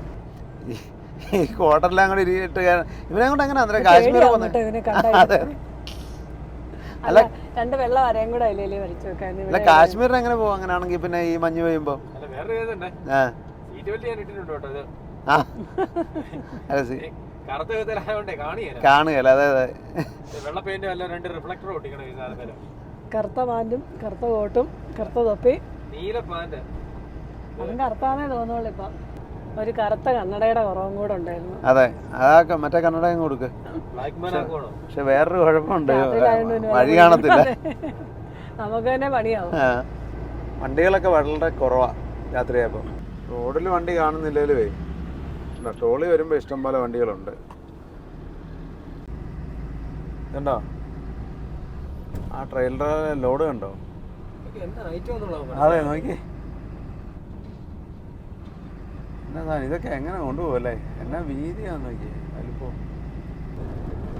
ഈ ക്വാർട്ടറിലാം കൂടി ഇരിട്ട് ഇവനെ കൊണ്ട് എങ്ങനെ അന്നേരം കാശ്മീർ അല്ല 2 വെള്ളം അരയും കൂടെ അതിലേ വരച്ചു വെക്കാൻ. അല്ല കാശ്മീരിൽ എങ്ങനെ പോകും അങ്ങനെയാണെങ്കിൽ? പിന്നെ ഈ മഞ്ഞ് പെയ്യുമ്പോ കാണുകയല്ല. അതെ അതെ, വെള്ള പെയിന്റ് അല്ല, 2 റിഫ്ലക്ടർ ഒട്ടിക്കണം ഈ സാധനത്തിന്. കറുത്ത പാന്റും കറുത്ത കോട്ടും കറുത്ത തൊപ്പി, നീല പാന്റ്. അതും കറുത്താന്നേ തോന്നുള്ളൂ. ഇപ്പൊ ഒരു കറുത്ത കണ്ണടയുടെ കുറവും കൂടെ ഉണ്ടായിരുന്നു. അതെ, അതൊക്കെ മറ്റേ കണ്ണടയും കൊടുക്ക്. പക്ഷെ വേറൊരു കുഴപ്പമുണ്ട്, വഴി കാണത്തില്ല. നമുക്ക് തന്നെ പണിയാവും. വണ്ടികളൊക്കെ വളരെ കുറവാ രാത്രിയായപ്പോ. റോഡിൽ വണ്ടി കാണുന്നില്ലേ? ട്രോളി വരുമ്പോ ഇഷ്ടം പോലെ വണ്ടികളുണ്ട്. കണ്ടോ ആ ട്രെയിലർ ലോഡ് കണ്ടോ? അതെ നോക്കി. എന്നാ ഇതൊക്കെ എങ്ങനെ കൊണ്ടുപോകല്ലേ? എന്നാ വീതിയാന്ന് നോക്കി. അതിലിപ്പോ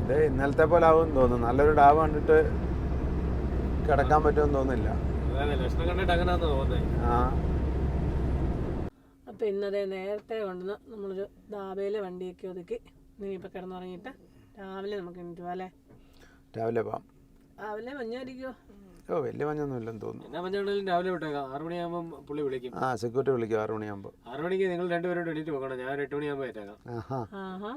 ഇത് ഇന്നലത്തെ പോലെ ആവും തോന്നുന്നു. നല്ലൊരു ഡാം കണ്ടിട്ട് കിടക്കാൻ പറ്റുമെന്ന് തോന്നുന്നില്ല. അപ്പൊ ഇന്നതെ നേരത്തെ കൊണ്ടുവന്ന് നമ്മളൊരു ദാബയിലെ വണ്ടിയൊക്കെ ഒതുക്കി ഇനിയിപ്പോൾ കിടന്നുറങ്ങിയിട്ട് രാവിലെ നമുക്ക് എണീറ്റ് അല്ലേ? രാവിലെ പോവാം. രാവിലെ മഞ്ഞായിരിക്കുമോ? ഓ വലിയ മഞ്ഞൊന്നും ഇല്ലെന്ന് തോന്നുന്നു. രാവിലെ വിട്ടേക്കാം. 6 മണിയാകുമ്പോൾ പുള്ളി വിളിക്കും. സെക്യൂരിറ്റി വിളിക്കും 6 മണിയാകുമ്പോൾ. 6 മണിക്ക് നിങ്ങൾ 2 പേരോട് എണീറ്റ് പോകണം. ഞാൻ 8 മണിയാകുമ്പോൾ ഏറ്റേക്കാം. ആഹാ.